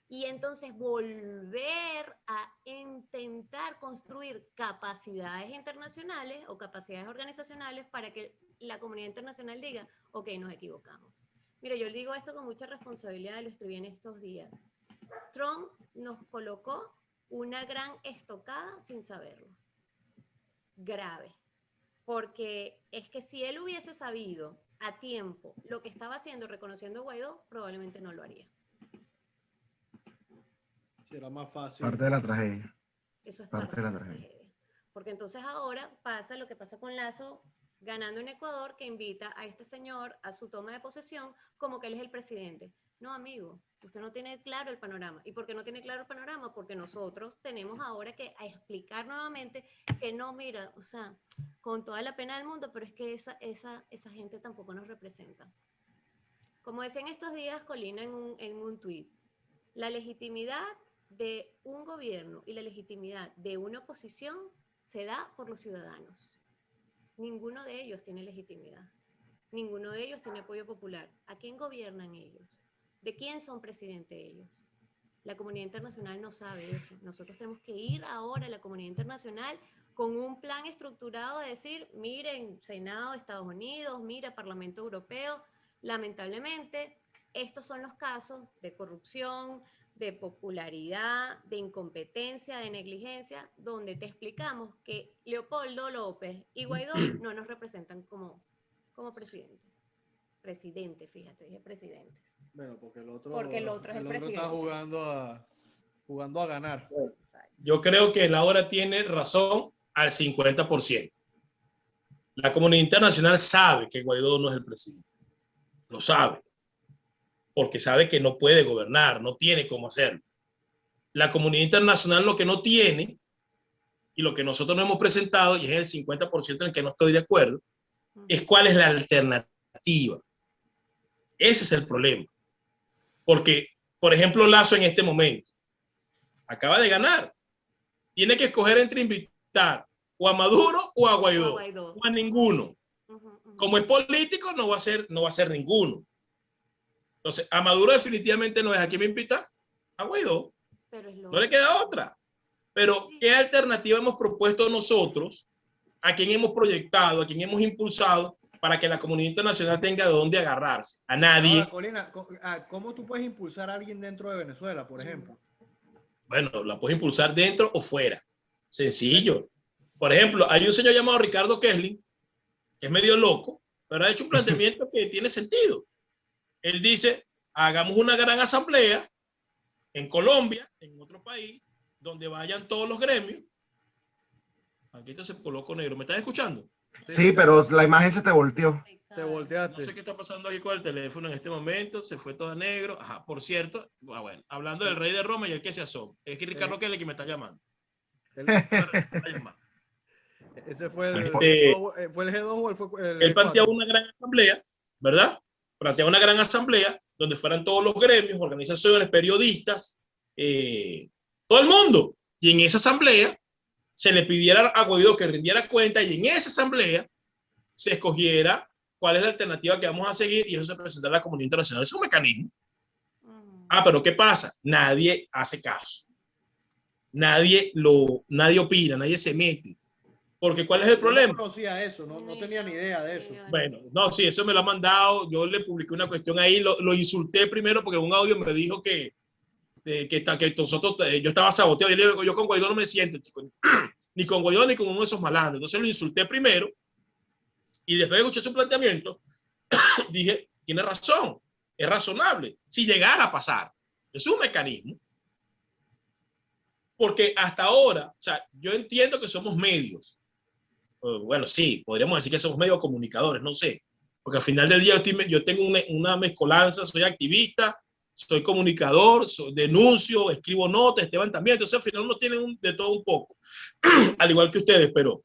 Y entonces volver a intentar construir capacidades internacionales o capacidades organizacionales para que la comunidad internacional diga, ok, nos equivocamos. Mira, yo digo esto con mucha responsabilidad, lo escribí en estos días. Trump nos colocó una gran estocada sin saberlo. Grave. Porque es que si él hubiese sabido a tiempo lo que estaba haciendo reconociendo a Guaidó, probablemente no lo haría. Será más fácil. Parte de la tragedia. Eso es Parte de la tragedia. Porque entonces ahora pasa lo que pasa con Lazo ganando en Ecuador, que invita a este señor a su toma de posesión como que él es el presidente. No, amigo, usted no tiene claro el panorama. ¿Y por qué no tiene claro el panorama? Porque nosotros tenemos ahora que explicar nuevamente que no, mira, o sea, con toda la pena del mundo, pero es que esa gente tampoco nos representa. Como decía en estos días Colina en un tuit, la legitimidad de un gobierno y la legitimidad de una oposición se da por los ciudadanos. Ninguno de ellos tiene legitimidad. Ninguno de ellos tiene apoyo popular. ¿A quién gobiernan ellos? ¿De quién son presidentes ellos? La comunidad internacional no sabe eso. Nosotros tenemos que ir ahora a la comunidad internacional con un plan estructurado de decir, miren, Senado de Estados Unidos, mira, Parlamento Europeo, lamentablemente, estos son los casos de corrupción, de popularidad, de incompetencia, de negligencia, donde te explicamos que Leopoldo López y Guaidó no nos representan como presidentes. Presidente, fíjate, dije presidentes. Bueno, porque el otro es el presidente. Está jugando a ganar. Yo creo que Laura tiene razón al 50%. La comunidad internacional sabe que Guaidó no es el presidente. Lo sabe. Porque sabe que no puede gobernar, no tiene cómo hacerlo. La comunidad internacional lo que no tiene, y lo que nosotros no hemos presentado, y es el 50% en el que no estoy de acuerdo, es cuál es la alternativa. Ese es el problema. Porque, por ejemplo, Lazo en este momento acaba de ganar. Tiene que escoger entre invitar o a Maduro o a Guaidó, o a ninguno. Como es político, no va a ser ninguno. Entonces, a Maduro definitivamente no es. ¿A quién me invita? A Guaidó. No le queda otra. Pero, ¿qué alternativa hemos propuesto nosotros? ¿A quién hemos proyectado? ¿A quién hemos impulsado para que la comunidad internacional tenga de dónde agarrarse? A nadie. Ahora, Colina, ¿cómo tú puedes impulsar a alguien dentro de Venezuela, por ejemplo? Bueno, la puedes impulsar dentro o fuera. Sencillo. Por ejemplo, hay un señor llamado Ricardo Kessling, que es medio loco, pero ha hecho un planteamiento que tiene sentido. Él dice, hagamos una gran asamblea en Colombia, en otro país, donde vayan todos los gremios. Aquí se colocó negro. ¿Me estás escuchando? Sí, pero la imagen se te volteó. Te volteaste. No sé qué está pasando aquí con el teléfono en este momento. Se fue todo negro. Ajá, por cierto, bueno, hablando del rey de Roma y el que se asoma. Es que Ricardo Kelly que me está llamando. Ese fue el G2 o el fue el él planteó una gran asamblea, ¿verdad? Planteó una gran asamblea donde fueran todos los gremios, organizaciones, periodistas, todo el mundo. Y en esa asamblea se le pidiera a Guaidó que rindiera cuenta y en esa asamblea se escogiera cuál es la alternativa que vamos a seguir y eso se presentará a la comunidad internacional. Es un mecanismo. Pero ¿qué pasa? Nadie hace caso. Nadie opina, nadie se mete. Porque ¿cuál es el problema? No conocía eso, no tenía ni idea de eso. Bueno, no, sí, eso me lo ha mandado. Yo le publiqué una cuestión ahí, lo insulté primero porque en un audio me dijo que que nosotros, yo estaba saboteado. Yo le digo, yo con Guaidó no me siento, chico, ni con Guaidó ni con uno de esos malandros. Entonces lo insulté primero y después de escuché su planteamiento, dije, tiene razón, es razonable. Si llegara a pasar, es un mecanismo. Porque hasta ahora, o sea, yo entiendo que somos medios. Bueno, sí, podríamos decir que somos medios comunicadores, no sé. Porque al final del día yo tengo una mezcolanza, soy activista, soy comunicador, denuncio, escribo notas, Esteban también. Entonces al final uno tiene de todo un poco, al igual que ustedes, pero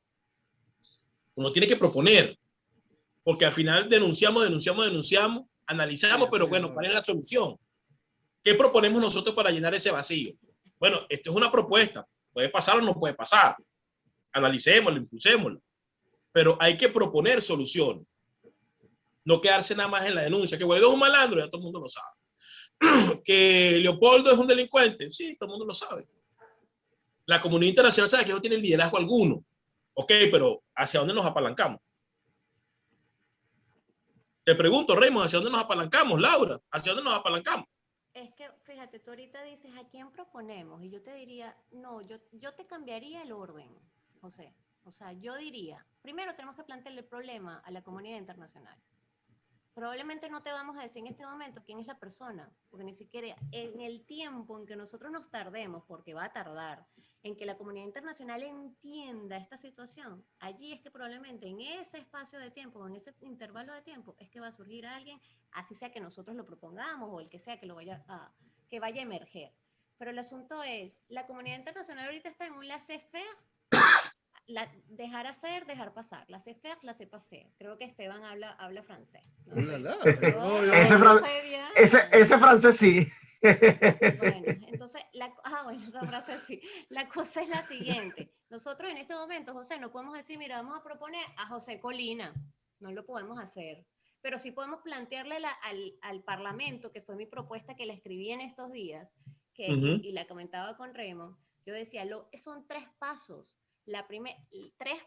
uno tiene que proponer. Porque al final denunciamos, analizamos, pero bueno, ¿cuál es la solución? ¿Qué proponemos nosotros para llenar ese vacío? Bueno, esto es una propuesta, puede pasar o no puede pasar. Analicémoslo, impulsémoslo. Pero hay que proponer soluciones. No quedarse nada más en la denuncia. Que Guaidó es un malandro, ya todo el mundo lo sabe. Que Leopoldo es un delincuente, sí, todo el mundo lo sabe. La comunidad internacional sabe que no tiene liderazgo alguno. Ok, pero ¿hacia dónde nos apalancamos? Te pregunto, Raymond, ¿hacia dónde nos apalancamos, Laura? ¿Hacia dónde nos apalancamos? Es que, fíjate, tú ahorita dices, ¿a quién proponemos? Y yo te diría, no, yo te cambiaría el orden, José. O sea, yo diría, primero tenemos que plantearle el problema a la comunidad internacional. Probablemente no te vamos a decir en este momento quién es la persona, porque ni siquiera en el tiempo en que nosotros nos tardemos, porque va a tardar, en que la comunidad internacional entienda esta situación, allí es que probablemente en ese espacio de tiempo, en ese intervalo de tiempo, es que va a surgir alguien, así sea que nosotros lo propongamos o el que sea que que vaya a emerger. Pero el asunto es, la comunidad internacional ahorita está en un laissez-faire, dejar hacer, dejar pasar. Laissez-faire, laissez-passer. Creo que Esteban habla francés. ¿No? Ese francés sí. Bueno, entonces, esa frase sí. La cosa es la siguiente. Nosotros en este momento, José, no podemos decir, mira, vamos a proponer a José Colina. No lo podemos hacer. Pero sí podemos plantearle al Parlamento, que fue mi propuesta que la escribí en estos días, y la comentaba con Raymond. Yo decía, son 3 pasos. 3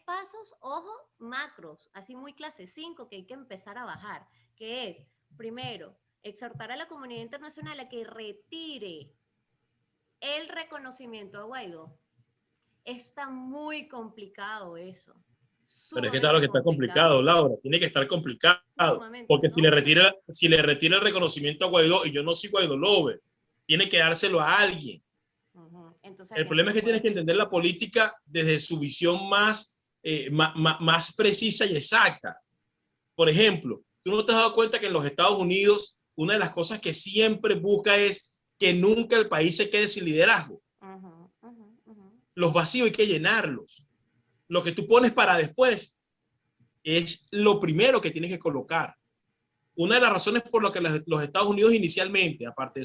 pasos, ojo, macros, así muy clase 5, que hay que empezar a bajar, que es, primero, exhortar a la comunidad internacional a que retire el reconocimiento a Guaidó. Está muy complicado eso. Pero es que claro que está complicado, Laura, tiene que estar complicado, porque ¿no? si le retira el reconocimiento a Guaidó, y yo no soy Guaidó Lover, tiene que dárselo a alguien. Entonces, el problema es que tienes que entender la política desde su visión más precisa y exacta. Por ejemplo, tú no te has dado cuenta que en los Estados Unidos una de las cosas que siempre busca es que nunca el país se quede sin liderazgo. Los vacíos hay que llenarlos. Lo que tú pones para después es lo primero que tienes que colocar. Una de las razones por las que los Estados Unidos inicialmente, aparte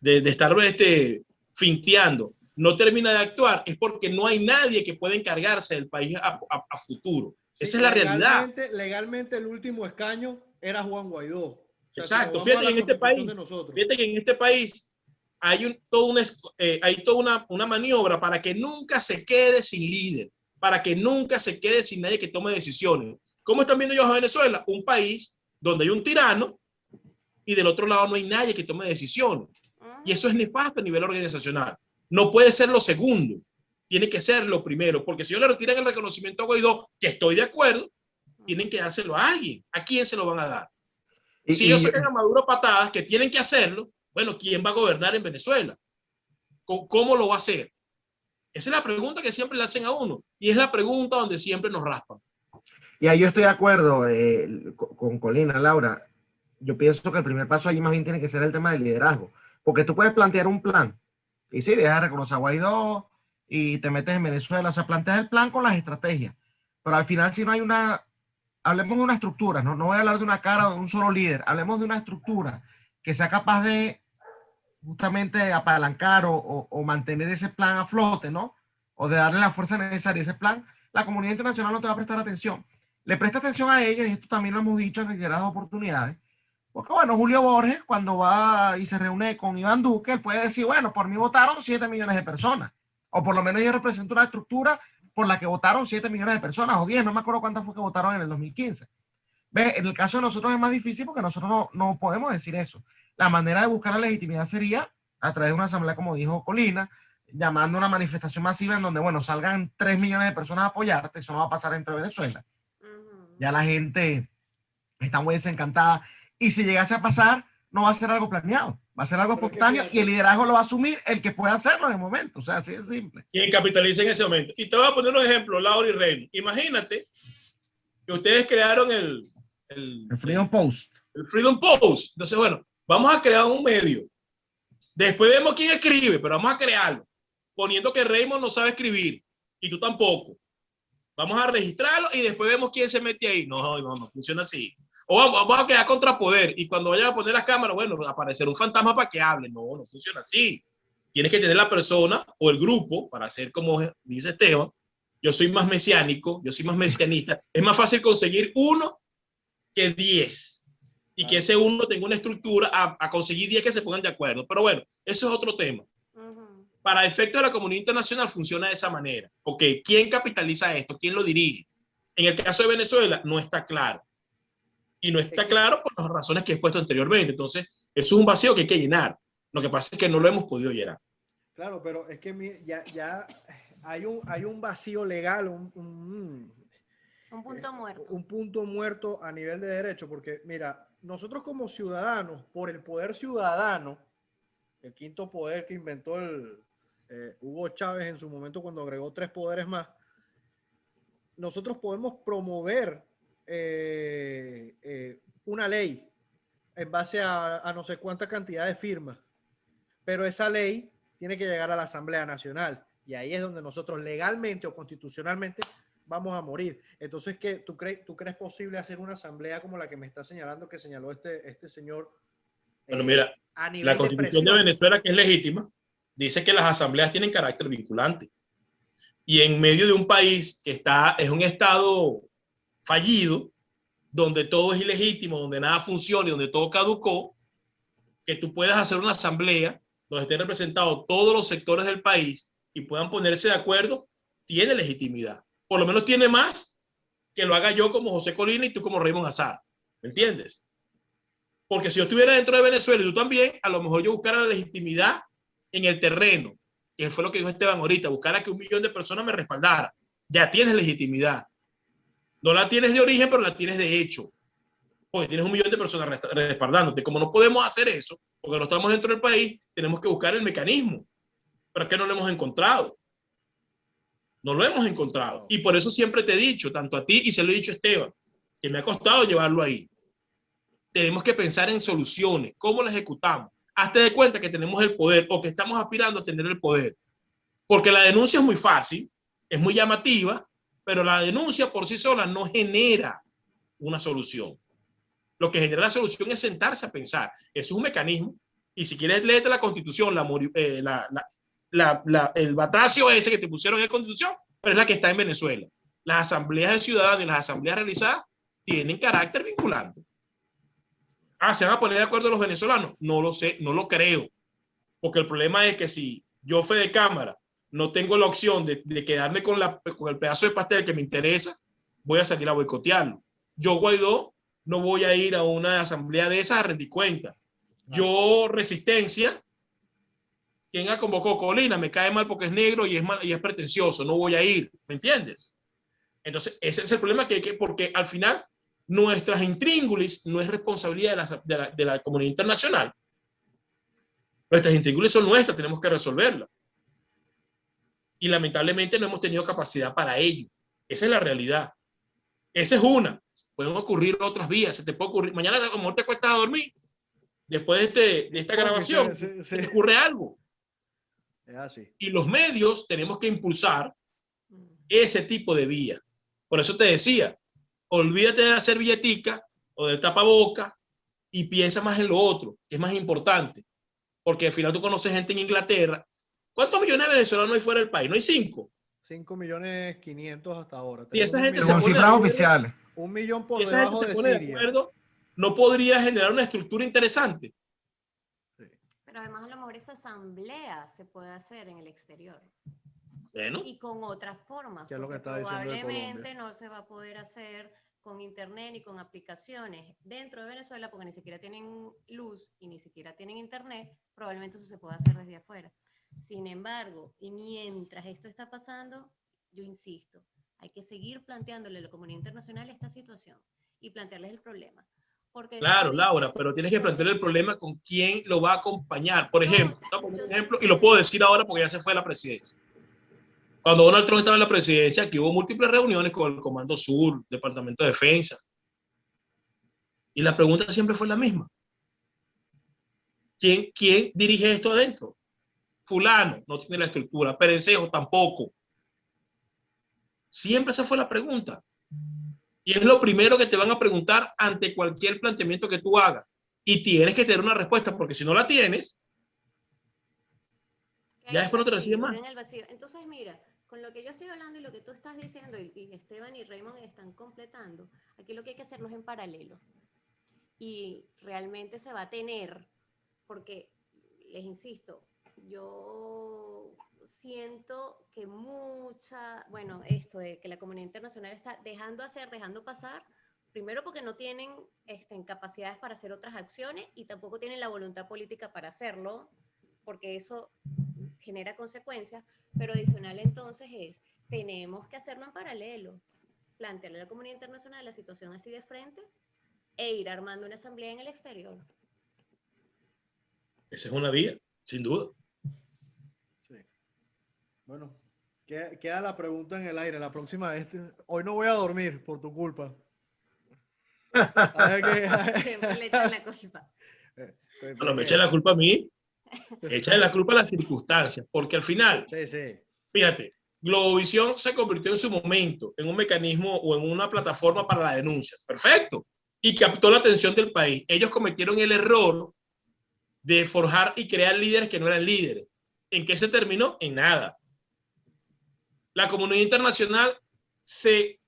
de estar finteando, no termina de actuar, es porque no hay nadie que pueda encargarse del país a futuro. Sí, esa es la realidad. Legalmente el último escaño era Juan Guaidó. O sea, exacto. Fíjate que en este país hay toda una maniobra para que nunca se quede sin líder, para que nunca se quede sin nadie que tome decisiones. ¿Cómo están viendo ellos a Venezuela? Un país donde hay un tirano y del otro lado no hay nadie que tome decisiones. Y eso es nefasto a nivel organizacional. No puede ser lo segundo, tiene que ser lo primero, porque si ellos le retiran el reconocimiento a Guaidó, que estoy de acuerdo, tienen que dárselo a alguien. ¿A quién se lo van a dar? Si ellos sacan a Maduro patadas, que tienen que hacerlo, bueno, ¿quién va a gobernar en Venezuela? ¿Cómo lo va a hacer? Esa es la pregunta que siempre le hacen a uno, y es la pregunta donde siempre nos raspan. Y ahí yo estoy de acuerdo con Colina, Laura. Yo pienso que el primer paso allí más bien tiene que ser el tema del liderazgo. Porque tú puedes plantear un plan. Y sí, dejas de reconocer a Guaidó y te metes en Venezuela. O sea, planteas el plan con las estrategias. Pero al final, si no hay hablemos de una estructura. No voy a hablar de una cara o de un solo líder. Hablemos de una estructura que sea capaz de justamente apalancar o mantener ese plan a flote, ¿no? O de darle la fuerza necesaria a ese plan. La comunidad internacional no te va a prestar atención. Le presta atención a ellos, y esto también lo hemos dicho en reiteradas oportunidades. Porque bueno, Julio Borges, cuando va y se reúne con Iván Duque, él puede decir, bueno, por mí votaron 7 millones de personas. O por lo menos yo represento una estructura por la que votaron 7 millones de personas, o 10, no me acuerdo cuántas fue que votaron en el 2015. ¿Ves? En el caso de nosotros es más difícil porque nosotros no podemos decir eso. La manera de buscar la legitimidad sería a través de una asamblea, como dijo Colina, llamando a una manifestación masiva en donde, bueno, salgan 3 millones de personas a apoyarte. Eso no va a pasar dentro de Venezuela. Ya la gente está muy desencantada. Y si llegase a pasar, no va a ser algo planeado, va a ser algo espontáneo y el liderazgo lo va a asumir el que pueda hacerlo en el momento. O sea, así de simple. Quien capitaliza en ese momento. Y te voy a poner un ejemplo, Laura y Rey. Imagínate que ustedes crearon el Freedom Post. El Freedom Post. Entonces, bueno, vamos a crear un medio. Después vemos quién escribe, pero vamos a crearlo. Poniendo que Raymond no sabe escribir y tú tampoco. Vamos a registrarlo y después vemos quién se mete ahí. No funciona así. O vamos a quedar contra poder y cuando vayan a poner las cámaras, bueno, va a aparecer un fantasma para que hable. No funciona así. Tienes que tener la persona o el grupo para hacer como dice Esteban. Yo soy más mesiánico, yo soy más mesianista. Es más fácil conseguir 1 que 10. Y que ese uno tenga una estructura a conseguir 10 que se pongan de acuerdo. Pero bueno, eso es otro tema. Para efectos de la comunidad internacional funciona de esa manera. Ok, ¿quién capitaliza esto? ¿Quién lo dirige? En el caso de Venezuela no está claro. Y no está claro por las razones que he expuesto anteriormente. Entonces, eso es un vacío que hay que llenar. Lo que pasa es que no lo hemos podido llenar. Claro, pero es que ya hay un vacío legal, un punto muerto. Un punto muerto a nivel de derecho, porque mira, nosotros como ciudadanos, por el poder ciudadano, el quinto poder que inventó Hugo Chávez en su momento cuando agregó 3 poderes más, nosotros podemos promover una ley en base a no sé cuánta cantidad de firmas, pero esa ley tiene que llegar a la Asamblea Nacional y ahí es donde nosotros legalmente o constitucionalmente vamos a morir. Entonces, ¿qué tú crees posible hacer una asamblea como la que me está señalando, que señaló este señor? Bueno, mira, a nivel la Constitución de Venezuela, que es legítima, dice que las asambleas tienen carácter vinculante. Y en medio de un país que es un estado fallido, donde todo es ilegítimo, donde nada funciona y donde todo caducó, que tú puedas hacer una asamblea donde estén representados todos los sectores del país y puedan ponerse de acuerdo, tiene legitimidad. Por lo menos tiene más que lo haga yo como José Colina y tú como Raymond Azar. ¿Me entiendes? Porque si yo estuviera dentro de Venezuela y tú también, a lo mejor yo buscara la legitimidad en el terreno, que fue lo que dijo Esteban ahorita, buscara que 1 millón de personas me respaldara. Ya tienes legitimidad. No la tienes de origen, pero la tienes de hecho. Porque tienes 1 millón de personas respaldándote. Como no podemos hacer eso, porque no estamos dentro del país, tenemos que buscar el mecanismo. Pero es que no lo hemos encontrado. No lo hemos encontrado. Y por eso siempre te he dicho, tanto a ti y se lo he dicho a Esteban, que me ha costado llevarlo ahí. Tenemos que pensar en soluciones. ¿Cómo las ejecutamos? Hazte de cuenta que tenemos el poder o que estamos aspirando a tener el poder. Porque la denuncia es muy fácil, es muy llamativa, pero la denuncia por sí sola no genera una solución. Lo que genera la solución es sentarse a pensar. Eso es un mecanismo. Y si quieres, léete la Constitución, el batracio ese que te pusieron en la Constitución, pero es la que está en Venezuela. Las asambleas de ciudadanos y las asambleas realizadas tienen carácter vinculante. ¿Se van a poner de acuerdo los venezolanos? No lo sé, no lo creo. Porque el problema es que si yo, Fede Cámara, no tengo la opción de quedarme con el pedazo de pastel que me interesa, voy a salir a boicotearlo. Yo, Guaidó, no voy a ir a una asamblea de esas a rendir cuenta. Yo, Resistencia, quien ha convocado Colina, me cae mal porque es negro y es pretencioso, no voy a ir, ¿me entiendes? Entonces, ese es el problema porque al final nuestras intríngulis no es responsabilidad de la comunidad internacional. Nuestras intríngulis son nuestras, tenemos que resolverlas. Y lamentablemente no hemos tenido capacidad para ello. Esa es la realidad. Esa es una. Pueden ocurrir otras vías. Se te puede ocurrir. Mañana, como te cuesta dormir, después de esta grabación, se te ocurre algo. Es así. Y los medios tenemos que impulsar ese tipo de vía. Por eso te decía, olvídate de hacer billetica o del tapaboca y piensa más en lo otro, que es más importante. Porque al final tú conoces gente en Inglaterra. ¿Cuántos millones de venezolanos hay fuera del país? ¿No hay 5? 5.500.000 hasta ahora. Si esa gente se pone cifras oficiales. 1 millón por si esa gente se pone de acuerdo, no podría generar una estructura interesante. Pero además a lo mejor esa asamblea se puede hacer en el exterior. Bueno. Y con otras formas. Que es lo que porque estaba diciendo de probablemente Colombia. no se va a poder hacer con internet ni con aplicaciones dentro de Venezuela, porque ni siquiera tienen luz y ni siquiera tienen internet, probablemente eso se pueda hacer desde afuera. Sin embargo, y mientras esto está pasando, yo insisto, hay que seguir planteándole a la comunidad internacional esta situación y plantearles el problema. Porque Claro, tú Laura, dices, pero tienes que plantear el problema con quién lo va a acompañar. Por no, ejemplo, voy a poner yo un te ejemplo y lo puedo entiendo. decir ahora porque ya se fue a la presidencia. Cuando Donald Trump estaba en la presidencia, aquí hubo múltiples reuniones con el Comando Sur, Departamento de Defensa, y la pregunta siempre fue la misma. ¿Quién dirige esto adentro? Fulano no tiene la estructura, Perencejo tampoco. Siempre esa fue la pregunta. Y es lo primero que te van a preguntar ante cualquier planteamiento que tú hagas. Y tienes que tener una respuesta, porque si no la tienes, ya después no te reciben más. En el vacío. Entonces, mira, con lo que yo estoy hablando y lo que tú estás diciendo, y Esteban y Raymond están completando, aquí lo que hay que hacerlo es en paralelo. Y realmente se va a tener, porque, les insisto, yo siento que bueno, esto de que la comunidad internacional está dejando hacer, dejando pasar, primero porque no tienen capacidades para hacer otras acciones y tampoco tienen la voluntad política para hacerlo, porque eso genera consecuencias, pero adicional entonces tenemos que hacerlo en paralelo, plantearle a la comunidad internacional la situación así de frente e ir armando una asamblea en el exterior. Esa es una vía, sin duda. Sí. Bueno, queda la pregunta en el aire. La próxima vez, hoy no voy a dormir por tu culpa. A ver qué. Siempre le echan la culpa. Bueno, me echa la culpa a mí, echa la culpa a las circunstancias, porque al final, Sí, sí. fíjate, Globovisión se convirtió en su momento en un mecanismo o en una plataforma para las denuncias. Perfecto. Y captó la atención del país. Ellos cometieron el error de forjar y crear líderes que no eran líderes. ¿En qué se terminó? En nada. La comunidad internacional se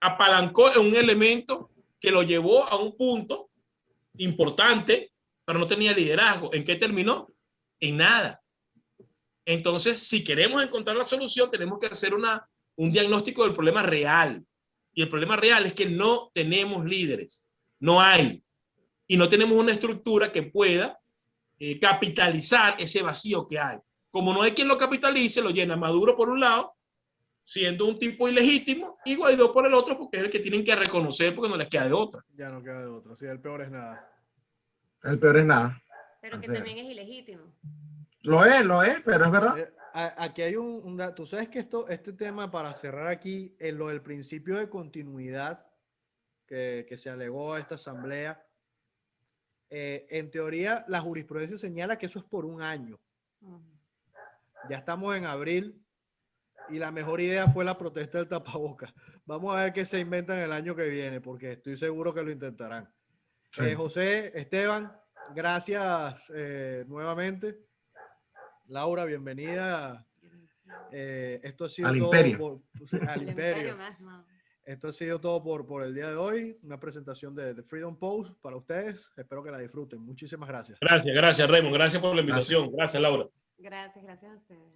apalancó en un elemento que lo llevó a un punto importante, pero no tenía liderazgo. ¿En qué terminó? En nada. Entonces, si queremos encontrar la solución, tenemos que hacer un diagnóstico del problema real. Y el problema real es que no tenemos líderes. No hay. Y no tenemos una estructura que pueda capitalizar ese vacío que hay. Como no hay quien lo capitalice, lo llena Maduro por un lado, siendo un tipo ilegítimo, y Guaidó por el otro, porque es el que tienen que reconocer porque no les queda de otra. Ya no queda de otro. Sí, el peor es nada. El peor es nada. Pero que Así también es ilegítimo. lo es, pero es verdad. Aquí hay un dato. Tú sabes que este tema, para cerrar aquí, en lo del principio de continuidad que se alegó a esta asamblea, en teoría la jurisprudencia señala que eso es por un año. Ya estamos en abril y la mejor idea fue la protesta del tapabocas. Vamos a ver qué se inventan el año que viene, porque estoy seguro que lo intentarán. Sí. José, Esteban, gracias nuevamente. Laura, bienvenida. Esto ha sido Al todo imperio. al El imperio. más. Esto ha sido todo por el día de hoy. Una presentación de Freedom Post para ustedes. Espero que la disfruten. Muchísimas gracias. Gracias, Raymond. Gracias por la invitación. Gracias, Laura. Gracias a ustedes.